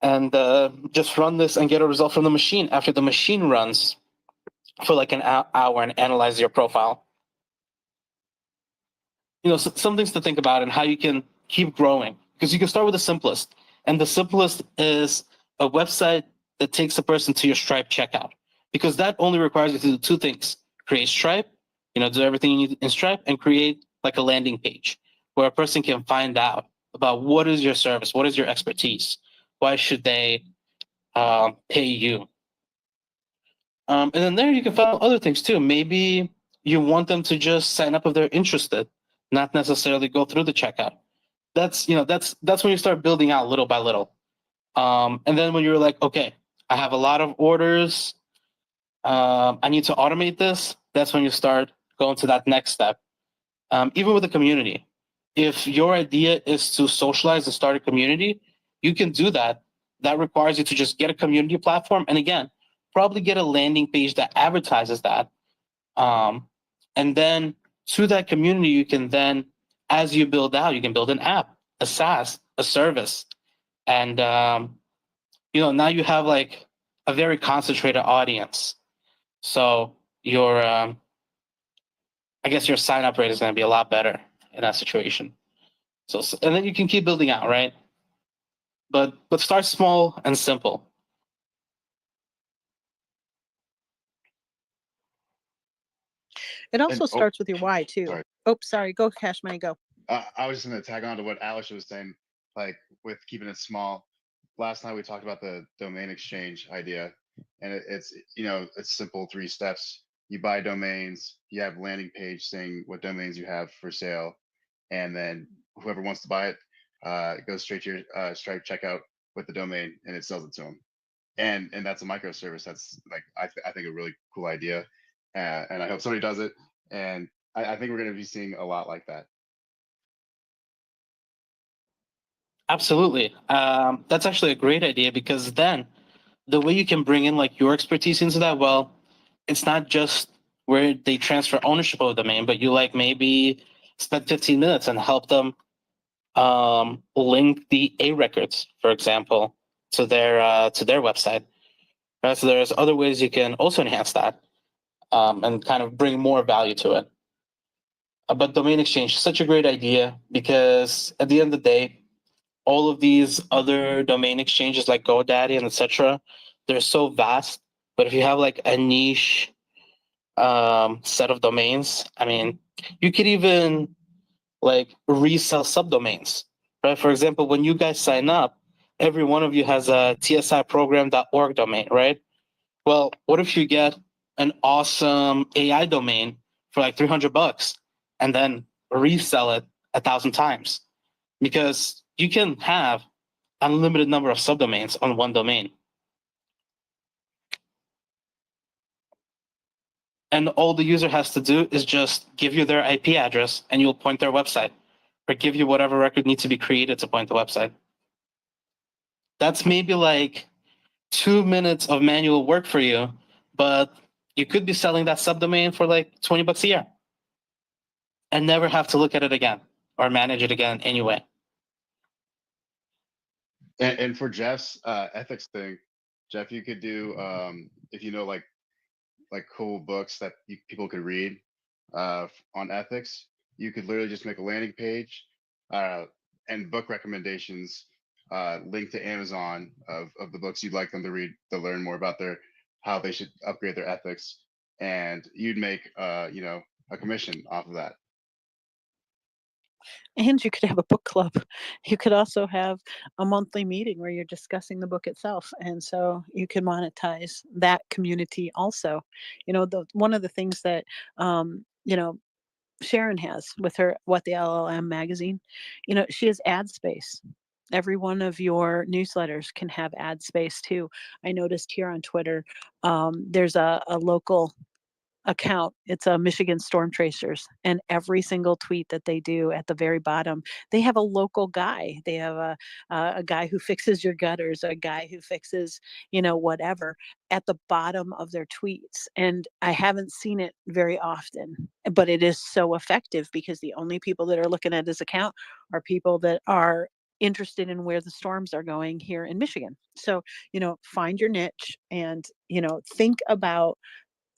Speaker 3: and just run this and get a result from the machine after the machine runs for like an hour and analyze your profile. Some things to think about and how you can keep growing, because you can start with the simplest, and the simplest is a website that takes a person to your Stripe checkout, because that only requires you to do two things: create Stripe, do everything you need in Stripe, and create like a landing page where a person can find out about what is your service, what is your expertise, why should they pay you. And then there you can find other things too. Maybe you want them to just sign up if they're interested, not necessarily go through the checkout. That's when you start building out little by little. And then when you're like, okay, I have a lot of orders, I need to automate this. That's when you start going to that next step. Even with the community, if your idea is to socialize and start a community, you can do that. That requires you to just get a community platform, and again, probably get a landing page that advertises that. And then to that community, you can then, as you build out, you can build an app, a SaaS, a service, and now you have like a very concentrated audience. So your I guess your sign up rate is going to be a lot better in that situation. So and then you can keep building out, right? But start small and simple.
Speaker 1: It also starts with your why too.
Speaker 7: Sorry.
Speaker 1: Oh, sorry. Go, Cash Money. Go.
Speaker 7: I was just going to tag on to what Alex was saying, like with keeping it small. Last night we talked about the domain exchange idea, and it's it's simple 3 steps. You buy domains, you have landing page saying what domains you have for sale, and then whoever wants to buy it goes straight to your Stripe checkout with the domain, and it sells it to them. And that's a microservice. That's like I think a really cool idea, and I hope somebody does it. And I think we're going to be seeing a lot like that.
Speaker 3: Absolutely. That's actually a great idea, because then the way you can bring in like your expertise into that, well, it's not just where they transfer ownership of the domain, but you like maybe spend 15 minutes and help them link the A records, for example, to their website. Right? So there's other ways you can also enhance that and kind of bring more value to it. But domain exchange is such a great idea, because at the end of the day, all of these other domain exchanges like GoDaddy and etc., they're so vast. But if you have like a niche set of domains, I mean, you could even like resell subdomains, right? For example, when you guys sign up, every one of you has a tsiprogram.org domain, right? Well, what if you get an awesome AI domain for like $300 and then resell it 1,000 times? Because you can have unlimited number of subdomains on one domain. And all the user has to do is just give you their IP address and you'll point their website, or give you whatever record needs to be created to point the website. That's maybe like 2 minutes of manual work for you, but you could be selling that subdomain for like $20 a year and never have to look at it again or manage it again anyway.
Speaker 7: And for Jeff's ethics thing, Jeff, you could do if like cool books that people could read on ethics. You could literally just make a landing page and book recommendations linked to Amazon of the books you'd like them to read to learn more about how they should upgrade their ethics, and you'd make a commission off of that.
Speaker 1: And you could have a book club. You could also have a monthly meeting where you're discussing the book itself. And so you can monetize that community also. One of the things that, Sharon has with her What the LLM magazine, she has ad space. Every one of your newsletters can have ad space too. I noticed here on Twitter, there's a local account. It's a Michigan Storm Tracers, and every single tweet that they do at the very bottom, they have a local guy. They have a guy who fixes your gutters, a guy who fixes, whatever at the bottom of their tweets. And I haven't seen it very often, but it is so effective because the only people that are looking at his account are people that are interested in where the storms are going here in Michigan. So, find your niche and, think about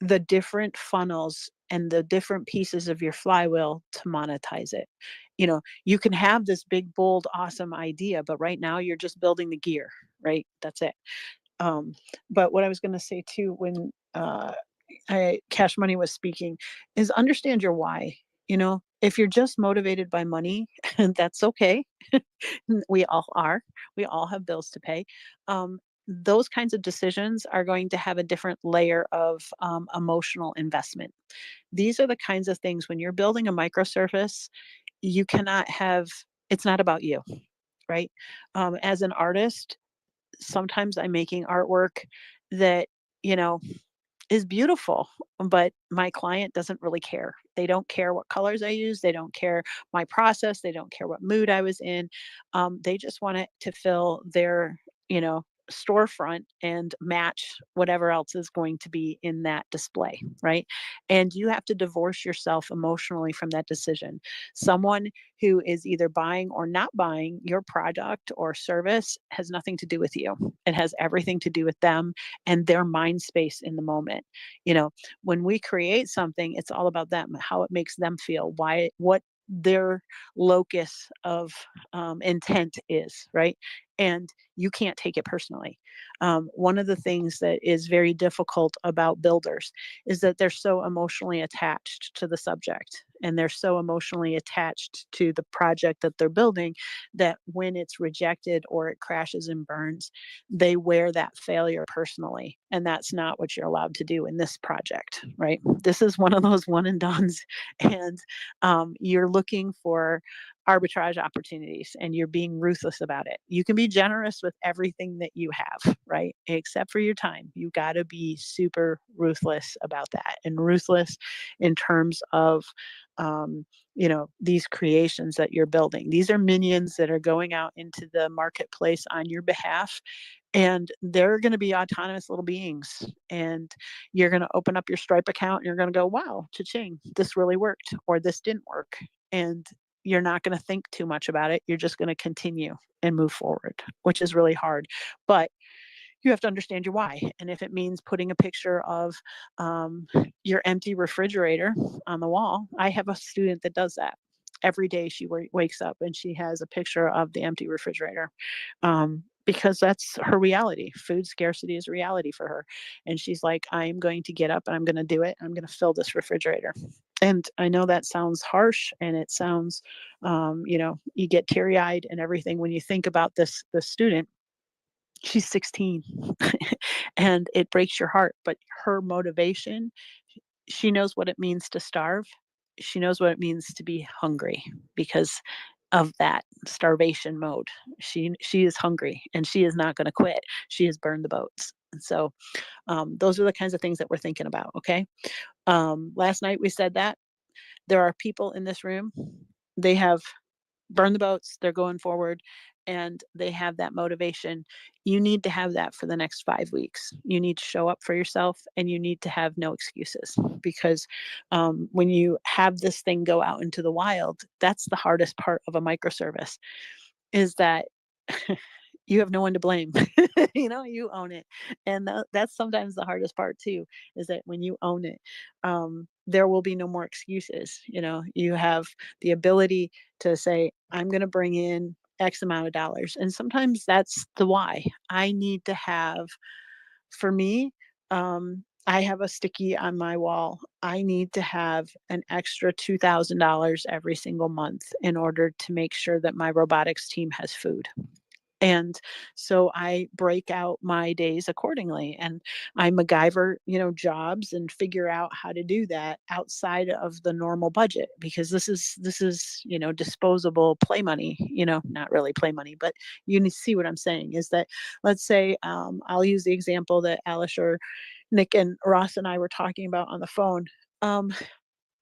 Speaker 1: the different funnels and the different pieces of your flywheel to monetize it. You can have this big, bold, awesome idea, but right now you're just building the gear, right? That's it. Um, but what I was going to say too, when Cash Money was speaking, is understand your why. If you're just motivated by money, that's okay. We all are. We all have bills to pay. Those kinds of decisions are going to have a different layer of emotional investment. These are the kinds of things when you're building a microservice, you cannot have, it's not about you, right? As an artist, sometimes I'm making artwork that, you know, is beautiful, but my client doesn't really care. They don't care what colors I use. They don't care my process. They don't care what mood I was in. They just want it to fill their, storefront and match whatever else is going to be in that display, right? And you have to divorce yourself emotionally from that decision. Someone who is either buying or not buying your product or service has nothing to do with you. It has everything to do with them and their mind space in the moment. When we create something, it's all about them, how it makes them feel, what their locus of intent is, right? And you can't take it personally. One of the things that is very difficult about builders is that they're so emotionally attached to the subject and they're so emotionally attached to the project that they're building that when it's rejected or it crashes and burns, they wear that failure personally. And that's not what you're allowed to do in this project, right? This is one of those one and dones. And you're looking for arbitrage opportunities and you're being ruthless about it. You can be generous with everything that you have, right? Except for your time. You got to be super ruthless about that and ruthless in terms of these creations that you're building. These are minions that are going out into the marketplace on your behalf and they're going to be autonomous little beings and you're going to open up your Stripe account and you're going to go, wow, cha-ching, this really worked or this didn't work. And you're not going to think too much about it. You're just going to continue and move forward, which is really hard. But you have to understand your why. And if it means putting a picture of your empty refrigerator on the wall, I have a student that does that. Every day she wakes up and she has a picture of the empty refrigerator because that's her reality. Food scarcity is a reality for her. And she's like, I'm going to get up and I'm going to do it. I'm going to fill this refrigerator. And I know that sounds harsh and it sounds, you get teary eyed and everything when you think about this student. She's 16 and it breaks your heart, but her motivation, she knows what it means to starve. She knows what it means to be hungry because of that starvation mode. She is hungry and she is not going to quit. She has burned the boats. And so those are the kinds of things that we're thinking about. Okay. Last night we said that there are people in this room. They have burn the boats, they're going forward, and they have that motivation. You need to have that for the next 5 weeks. You need to show up for yourself and you need to have no excuses because when you have this thing go out into the wild, that's the hardest part of a microservice is that you have no one to blame. You own it. And that's sometimes the hardest part too, is that when you own it, there will be no more excuses. You have the ability to say, I'm going to bring in X amount of dollars. And sometimes that's the why. I need to have, for me, I have a sticky on my wall. I need to have an extra $2,000 every single month in order to make sure that my robotics team has food. And so I break out my days accordingly, and I MacGyver, jobs and figure out how to do that outside of the normal budget, because this is, disposable play money, not really play money, but you see what I'm saying is that, let's say, I'll use the example that Alice or Nick and Ross and I were talking about on the phone. Um,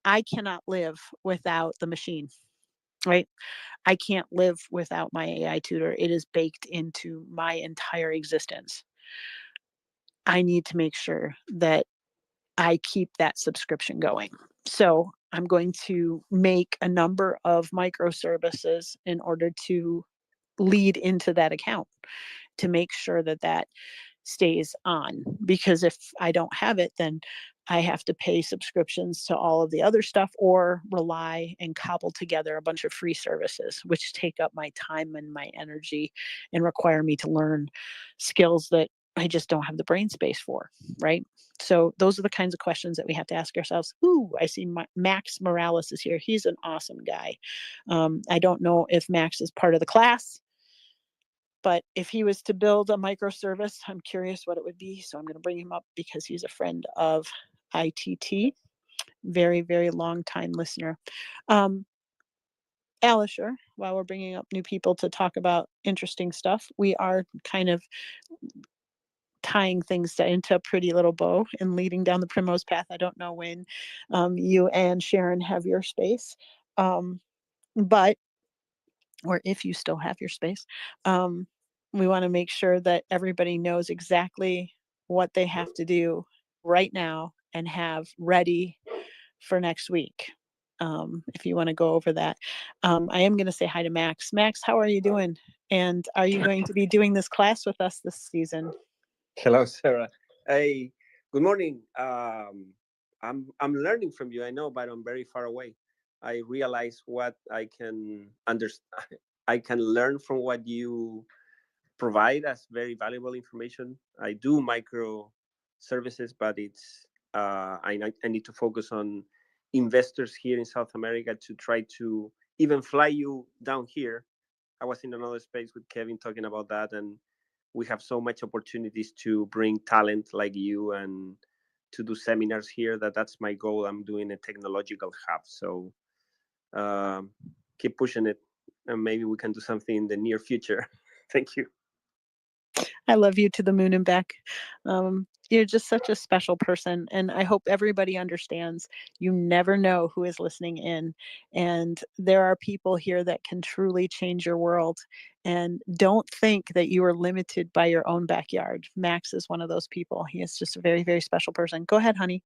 Speaker 1: I cannot live without the machine, right? I can't live without my AI tutor. It is baked into my entire existence. I need to make sure that I keep that subscription going. So I'm going to make a number of microservices in order to lead into that account to make sure that that stays on, because if I don't have it, then I have to pay subscriptions to all of the other stuff or rely and cobble together a bunch of free services, which take up my time and my energy and require me to learn skills that I just don't have the brain space for, right? So those are the kinds of questions that we have to ask ourselves. Ooh, I see Max Morales is here. He's an awesome guy. I don't know if Max is part of the class, but if he was to build a microservice, I'm curious what it would be. So I'm going to bring him up because he's a friend of ITT, very, very long time listener. Alisher, while we're bringing up new people to talk about interesting stuff, we are kind of tying things into a pretty little bow and leading down the primrose path. I don't know when you and Sharon have your space, but or if you still have your space. We want to make sure that everybody knows exactly what they have to do right now and have ready for next week. If you want to go over that, I am going to say hi to Max. Max, how are you doing? And are you going to be doing this class with us this season?
Speaker 8: Hello, Sarah. Hey, good morning. I'm learning from you. I know, but I'm very far away. I realize what I can understand. I can learn from what you provide as very valuable information. I do micro services, but it's I need to focus on investors here in South America to try to even fly you down here. I was in another space with Kevin talking about that, and we have so much opportunities to bring talent like you and to do seminars here. That's my goal. I'm doing a technological hub, so um, keep pushing it, and maybe we can do something in the near future. Thank you.
Speaker 1: I love you to the moon and back. You're just such a special person. And I hope everybody understands you never know who is listening in. And there are people here that can truly change your world. And don't think that you are limited by your own backyard. Max is one of those people. He is just a very, very special person. Go ahead, honey.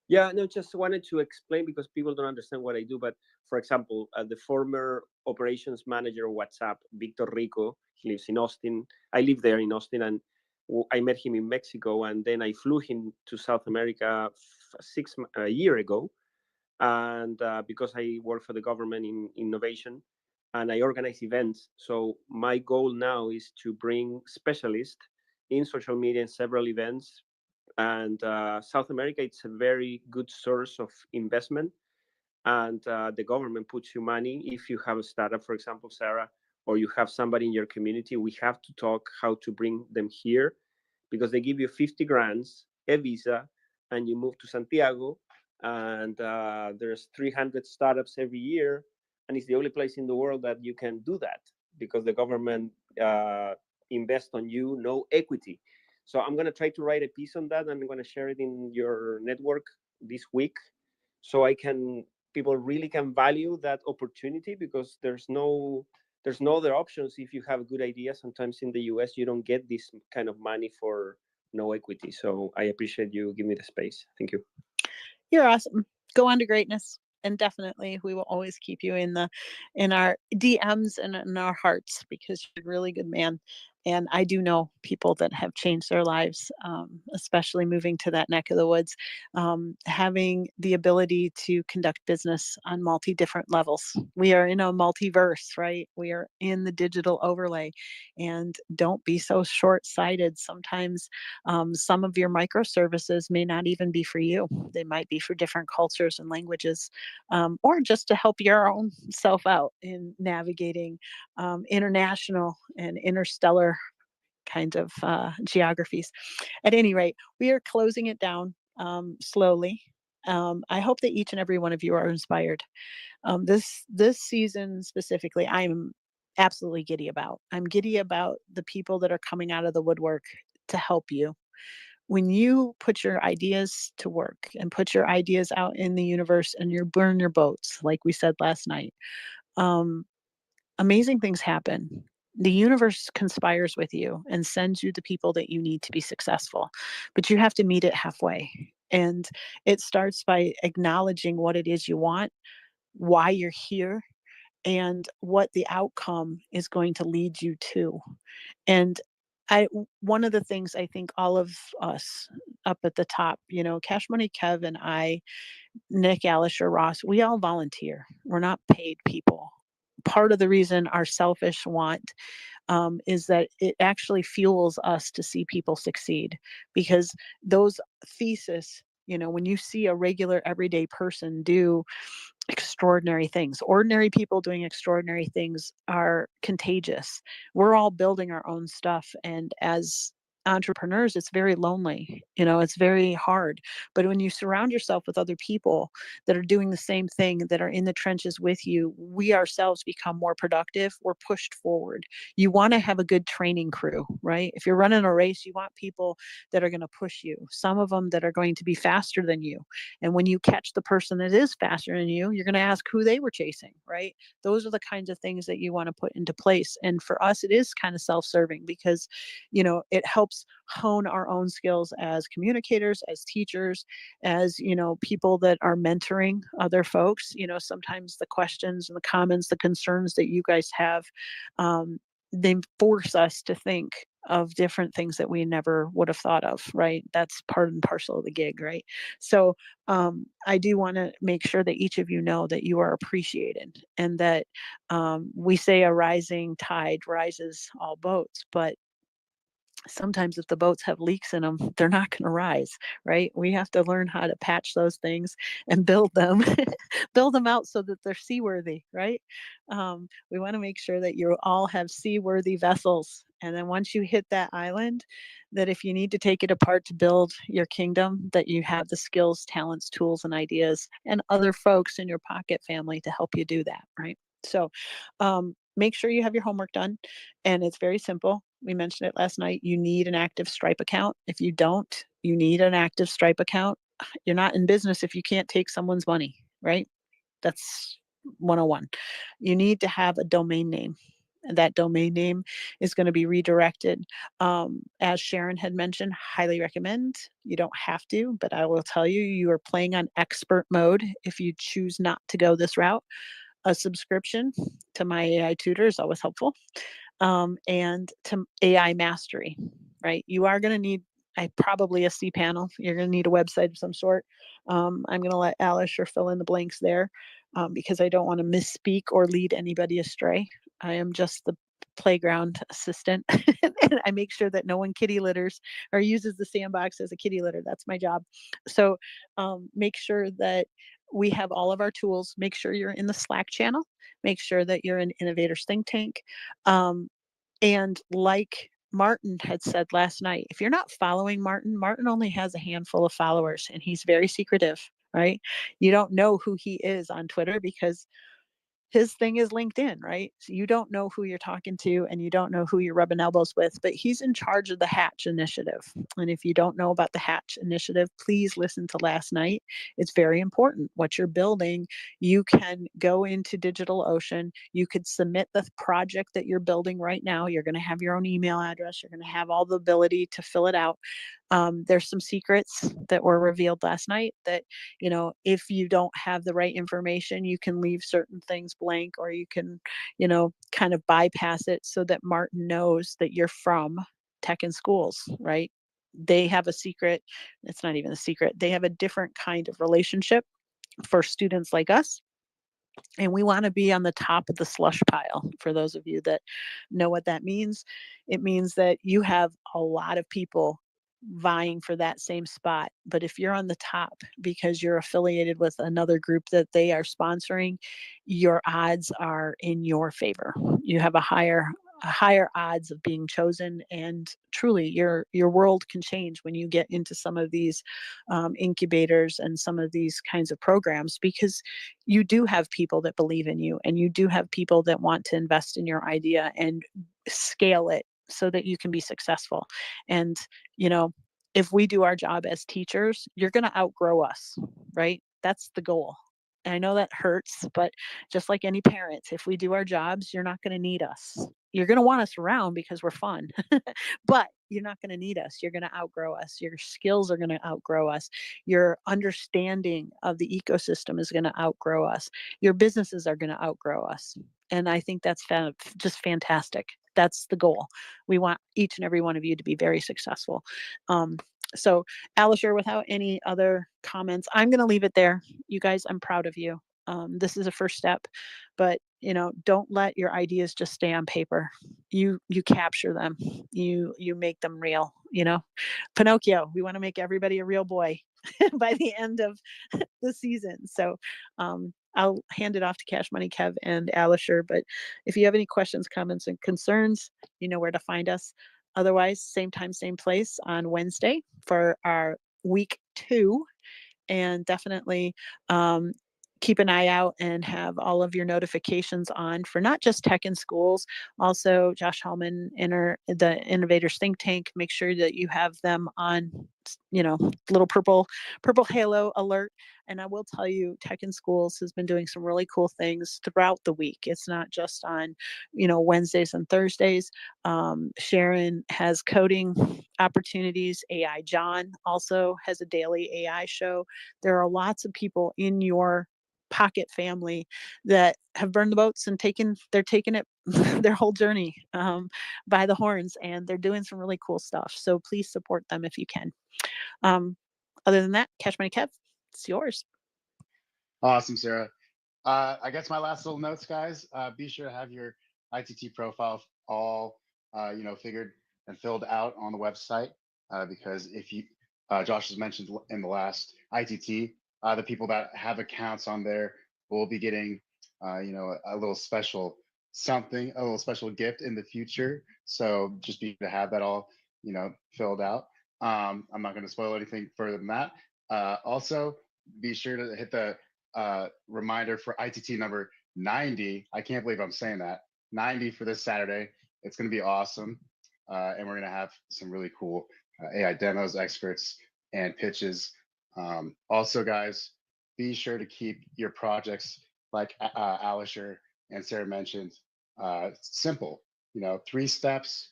Speaker 8: Yeah, no, just wanted to explain because people don't understand what I do. But for example, the former operations manager of WhatsApp, Victor Rico, he lives in Austin. I live there in Austin, and I met him in Mexico, and then I flew him to South America a year ago, and because I work for the government in innovation, and I organize events. So my goal now is to bring specialists in social media in several events, and South America, it's a very good source of investment, and the government puts you money if you have a startup, for example, Sarah, or you have somebody in your community. We have to talk how to bring them here, because they give you 50 grants, a visa, and you move to Santiago, and there's 300 startups every year, and it's the only place in the world that you can do that because the government invest on you, no equity. So I'm going to try to write a piece on that, and I'm going to share it in your network this week, so I can people really can value that opportunity, because there's no other options. If you have a good idea, sometimes in the US you don't get this kind of money for no equity. So I appreciate you giving me the space. Thank you.
Speaker 1: You're awesome. Go on to greatness. And definitely we will always keep you in our DMs and in our hearts, because you're a really good man. And I do know people that have changed their lives, especially moving to that neck of the woods, having the ability to conduct business on multi different levels. We are in a multiverse, right? We are in the digital overlay. And don't be so short sighted. Sometimes some of your microservices may not even be for you, they might be for different cultures and languages, or just to help your own self out in navigating international and interstellar kind of geographies. At any rate, we are closing it down slowly. I hope that each and every one of you are inspired. This season specifically, I'm absolutely giddy about. I'm giddy about the people that are coming out of the woodwork to help you. When you put your ideas to work and put your ideas out in the universe and you burn your boats, like we said last night, um, amazing things happen. The universe conspires with you and sends you the people that you need to be successful, but you have to meet it halfway. And it starts by acknowledging what it is you want, why you're here, and what the outcome is going to lead you to. And one of the things I think all of us up at the top, Cash Money Kev and I, Nick, Alisher, Ross, we all volunteer. We're not paid people. Part of the reason our selfish want is that it actually fuels us to see people succeed, because those thesis, when you see a regular everyday person do extraordinary things, ordinary people doing extraordinary things are contagious. We're all building our own stuff, and as entrepreneurs, it's very lonely, it's very hard. But when you surround yourself with other people that are doing the same thing, that are in the trenches with you, we ourselves become more productive. We're pushed forward. You want to have a good training crew, right? If you're running a race, you want people that are going to push you, some of them that are going to be faster than you. And when you catch the person that is faster than you're going to ask who they were chasing, right? Those are the kinds of things that you want to put into place. And for us, it is kind of self-serving, because it helps hone our own skills as communicators, as teachers, as people that are mentoring other folks. Sometimes the questions and the comments, the concerns that you guys have, they force us to think of different things that we never would have thought of, right? That's part and parcel of the gig, right? So I do want to make sure that each of you know that you are appreciated, and that we say a rising tide rises all boats, but sometimes if the boats have leaks in them, they're not going to rise, right? We have to learn how to patch those things and build them, build them out so that they're seaworthy, right? We want to make sure that you all have seaworthy vessels. And then once you hit that island, that if you need to take it apart to build your kingdom, that you have the skills, talents, tools, and ideas, and other folks in your pocket family to help you do that, right? So make sure you have your homework done. And it's very simple. We mentioned it last night. You need an active Stripe account. If you don't, you need an active Stripe account. You're not in business if you can't take someone's money, right? That's 101. You need to have a domain name. And that domain name is going to be redirected. As Sharon had mentioned, highly recommend. You don't have to, but I will tell you, you are playing on expert mode if you choose not to go this route. A subscription to my AI tutor is always helpful, and to AI mastery, right? You are going to need probably a cPanel. You're going to need a website of some sort. I'm going to let Alice fill in the blanks there, because I don't want to misspeak or lead anybody astray. I am just the playground assistant. And I make sure that no one kitty litters or uses the sandbox as a kitty litter. That's my job. So make sure that we have all of our tools. Make sure you're in the Slack channel. Make sure that you're in Innovators Think Tank. And like Martin had said last night, if you're not following Martin, Martin only has a handful of followers and he's very secretive, right? You don't know who he is on Twitter because his thing is LinkedIn, right? So you don't know who you're talking to and you don't know who you're rubbing elbows with, but he's in charge of the Hatch Initiative. And if you don't know about the Hatch Initiative, please listen to last night. It's very important. What you're building, you can go into DigitalOcean. You could submit the project that you're building right now. You're going to have your own email address. You're going to have all the ability to fill it out. There's some secrets that were revealed last night that, if you don't have the right information, you can leave certain things blank, or you can, kind of bypass it so that Martin knows that you're from tech and schools, right? They have a secret. It's not even a secret. They have a different kind of relationship for students like us. And we want to be on the top of the slush pile. For those of you that know what that means, it means that you have a lot of people vying for that same spot. But if you're on the top because you're affiliated with another group that they are sponsoring, your odds are in your favor. You have a higher odds of being chosen, and truly your world can change when you get into some of these incubators and some of these kinds of programs, because you do have people that believe in you, and you do have people that want to invest in your idea and scale it so that you can be successful. And if we do our job as teachers, you're going to outgrow us, right? That's the goal. And I know that hurts, but just like any parents, if we do our jobs, you're not going to need us. You're going to want us around because we're fun, but you're not going to need us. You're going to outgrow us. Your skills are going to outgrow us. Your understanding of the ecosystem is going to outgrow us. Your businesses are going to outgrow us. And I think that's just fantastic. That's the goal. We want each and every one of you to be very successful. So Alisher, without any other comments, I'm going to leave it there. You guys, I'm proud of you. This is a first step, but don't let your ideas just stay on paper. You capture them. You make them real. Pinocchio, we want to make everybody a real boy by the end of the season. So I'll hand it off to Cash Money Kev and Alisher. But if you have any questions, comments, and concerns, you know where to find us. Otherwise, same time, same place on Wednesday for our week 2. And definitely keep an eye out and have all of your notifications on for not just tech in schools, also Josh Hellman, the Innovators Think Tank. Make sure that you have them on, little purple halo alert. And I will tell you, Tech in Schools has been doing some really cool things throughout the week. It's not just on, Wednesdays and Thursdays. Sharon has coding opportunities. AI John also has a daily AI show. There are lots of people in your Pocket family that have burned the boats and they're taking it their whole journey by the horns, and they're doing some really cool stuff. So please support them if you can. Other than that, Cash Money Kev, it's yours.
Speaker 7: Awesome, Sarah. I guess my last little notes, guys. Be sure to have your ITT profile all figured and filled out on the website, because if you Josh has mentioned in the last ITT, the people that have accounts on there will be getting a little special something, a little special gift in the future. So just be to have that all filled out. I'm not going to spoil anything further than that. Also, be sure to hit the reminder for ITT number 90. I can't believe I'm saying that. 90 for this Saturday. It's going to be awesome. And we're going to have some really cool AI demos, experts, and pitches. Also, guys, be sure to keep your projects, like Alisher and Sarah mentioned, simple. 3 steps: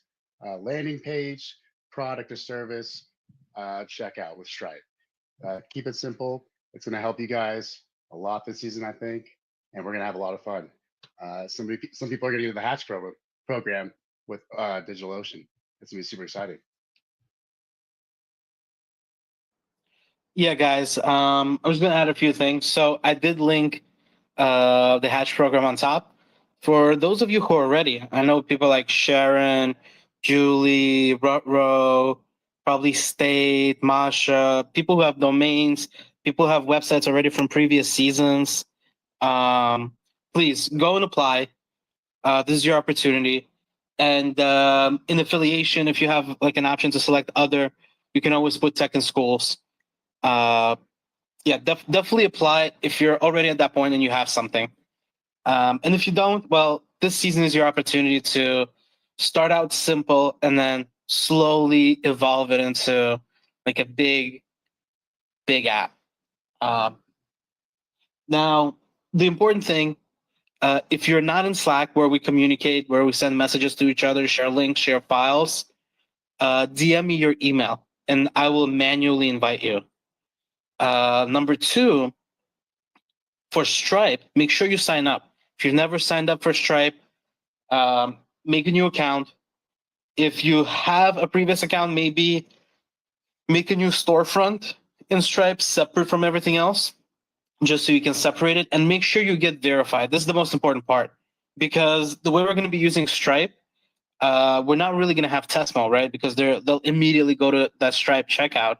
Speaker 7: landing page, product or service, checkout with Stripe. Keep it simple. It's going to help you guys a lot this season, I think, and we're going to have a lot of fun. Some people are going to get the Hatch program with DigitalOcean. It's going to be super exciting.
Speaker 3: Yeah, guys. I was going to add a few things. So I did link the Hatch program on top. For those of you who are ready, I know people like Sharon, Julie, Rutro, probably State, Masha, people who have domains, people who have websites already from previous seasons. Please go and apply. This is your opportunity. And in affiliation, if you have like an option to select other, you can always put tech in schools. Definitely apply if you're already at that point and you have something. And if you don't, well, this season is your opportunity to start out simple and then slowly evolve it into like a big app. Now, the important thing, if you're not in Slack where we communicate, where we send messages to each other, share links, share files, DM me your email. and I will manually invite you. Number two, for Stripe, make sure you sign up. If you've never signed up for Stripe, make a new account. If you have a previous account, maybe make a new storefront in Stripe separate from everything else, just so you can separate it, and make sure you get verified. This is the most important part, because the way we're going to be using Stripe, we're not really going to have Tesmo, right? Because they'll immediately go to that Stripe checkout.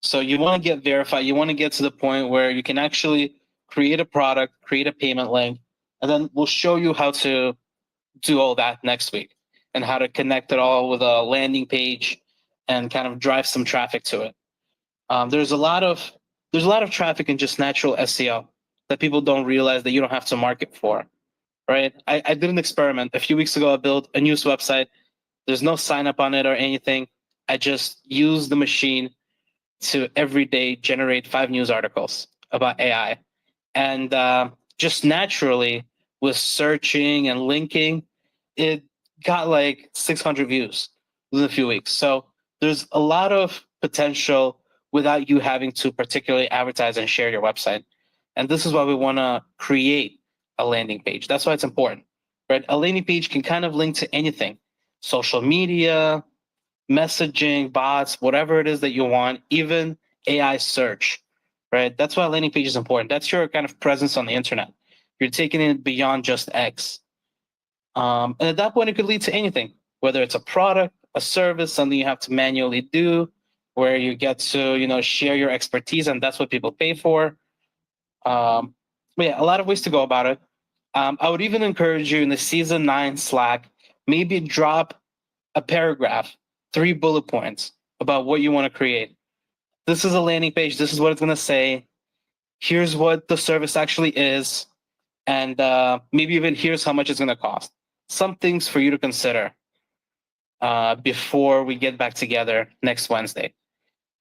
Speaker 3: So you want to get verified. You want to get to the point where you can actually create a product, create a payment link, and then we'll show you how to do all that next week and how to connect it all with a landing page and kind of drive some traffic to it. There's a lot of traffic in just natural SEO that people don't realize that you don't have to market for, right? I did an experiment a few weeks ago. I built a news website. There's no sign up on it or anything. I just used the machine to every day generate 5 news articles about AI. And just naturally, with searching and linking, it got like 600 views within a few weeks. So there's a lot of potential without you having to particularly advertise and share your website. And this is why we want to create a landing page. That's why it's important, right? A landing page can kind of link to anything, social media, messaging, bots, whatever it is that you want, even AI search, right? That's why a landing page is important. That's your kind of presence on the internet. You're taking it beyond just X. And at that point, it could lead to anything, whether it's a product, a service, something you have to manually do, where you get to, share your expertise, and that's what people pay for. But yeah, a lot of ways to go about it. I would even encourage you in the season 9 Slack, maybe drop a paragraph, 3 bullet points about what you want to create. This is a landing page. This is what it's going to say. Here's what the service actually is. And maybe even here's how much it's going to cost. Some things for you to consider before we get back together next Wednesday.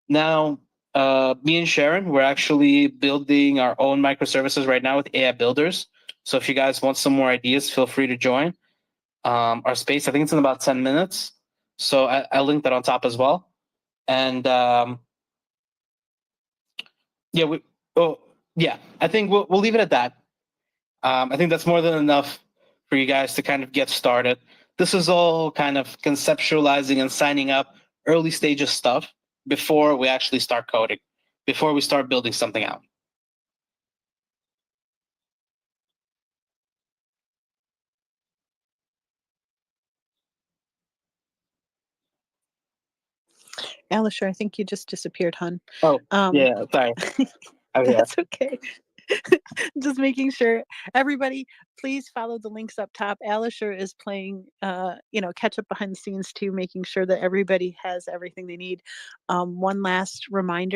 Speaker 3: Now, me and Sharon, we're actually building our own microservices right now with AI builders. So if you guys want some more ideas, feel free to join our space. I think it's in about 10 minutes. So I linked that on top as well. And I think we'll leave it at that. I think that's more than enough for you guys to kind of get started. This is all kind of conceptualizing and signing up early stages stuff before we actually start coding, before we start building something out.
Speaker 1: Alisher, I think you just disappeared, hon.
Speaker 3: Oh, yeah, sorry.
Speaker 1: That's okay. Just making sure. Everybody, please follow the links up top. Alisher is playing, catch up behind the scenes too, making sure that everybody has everything they need. One last reminder.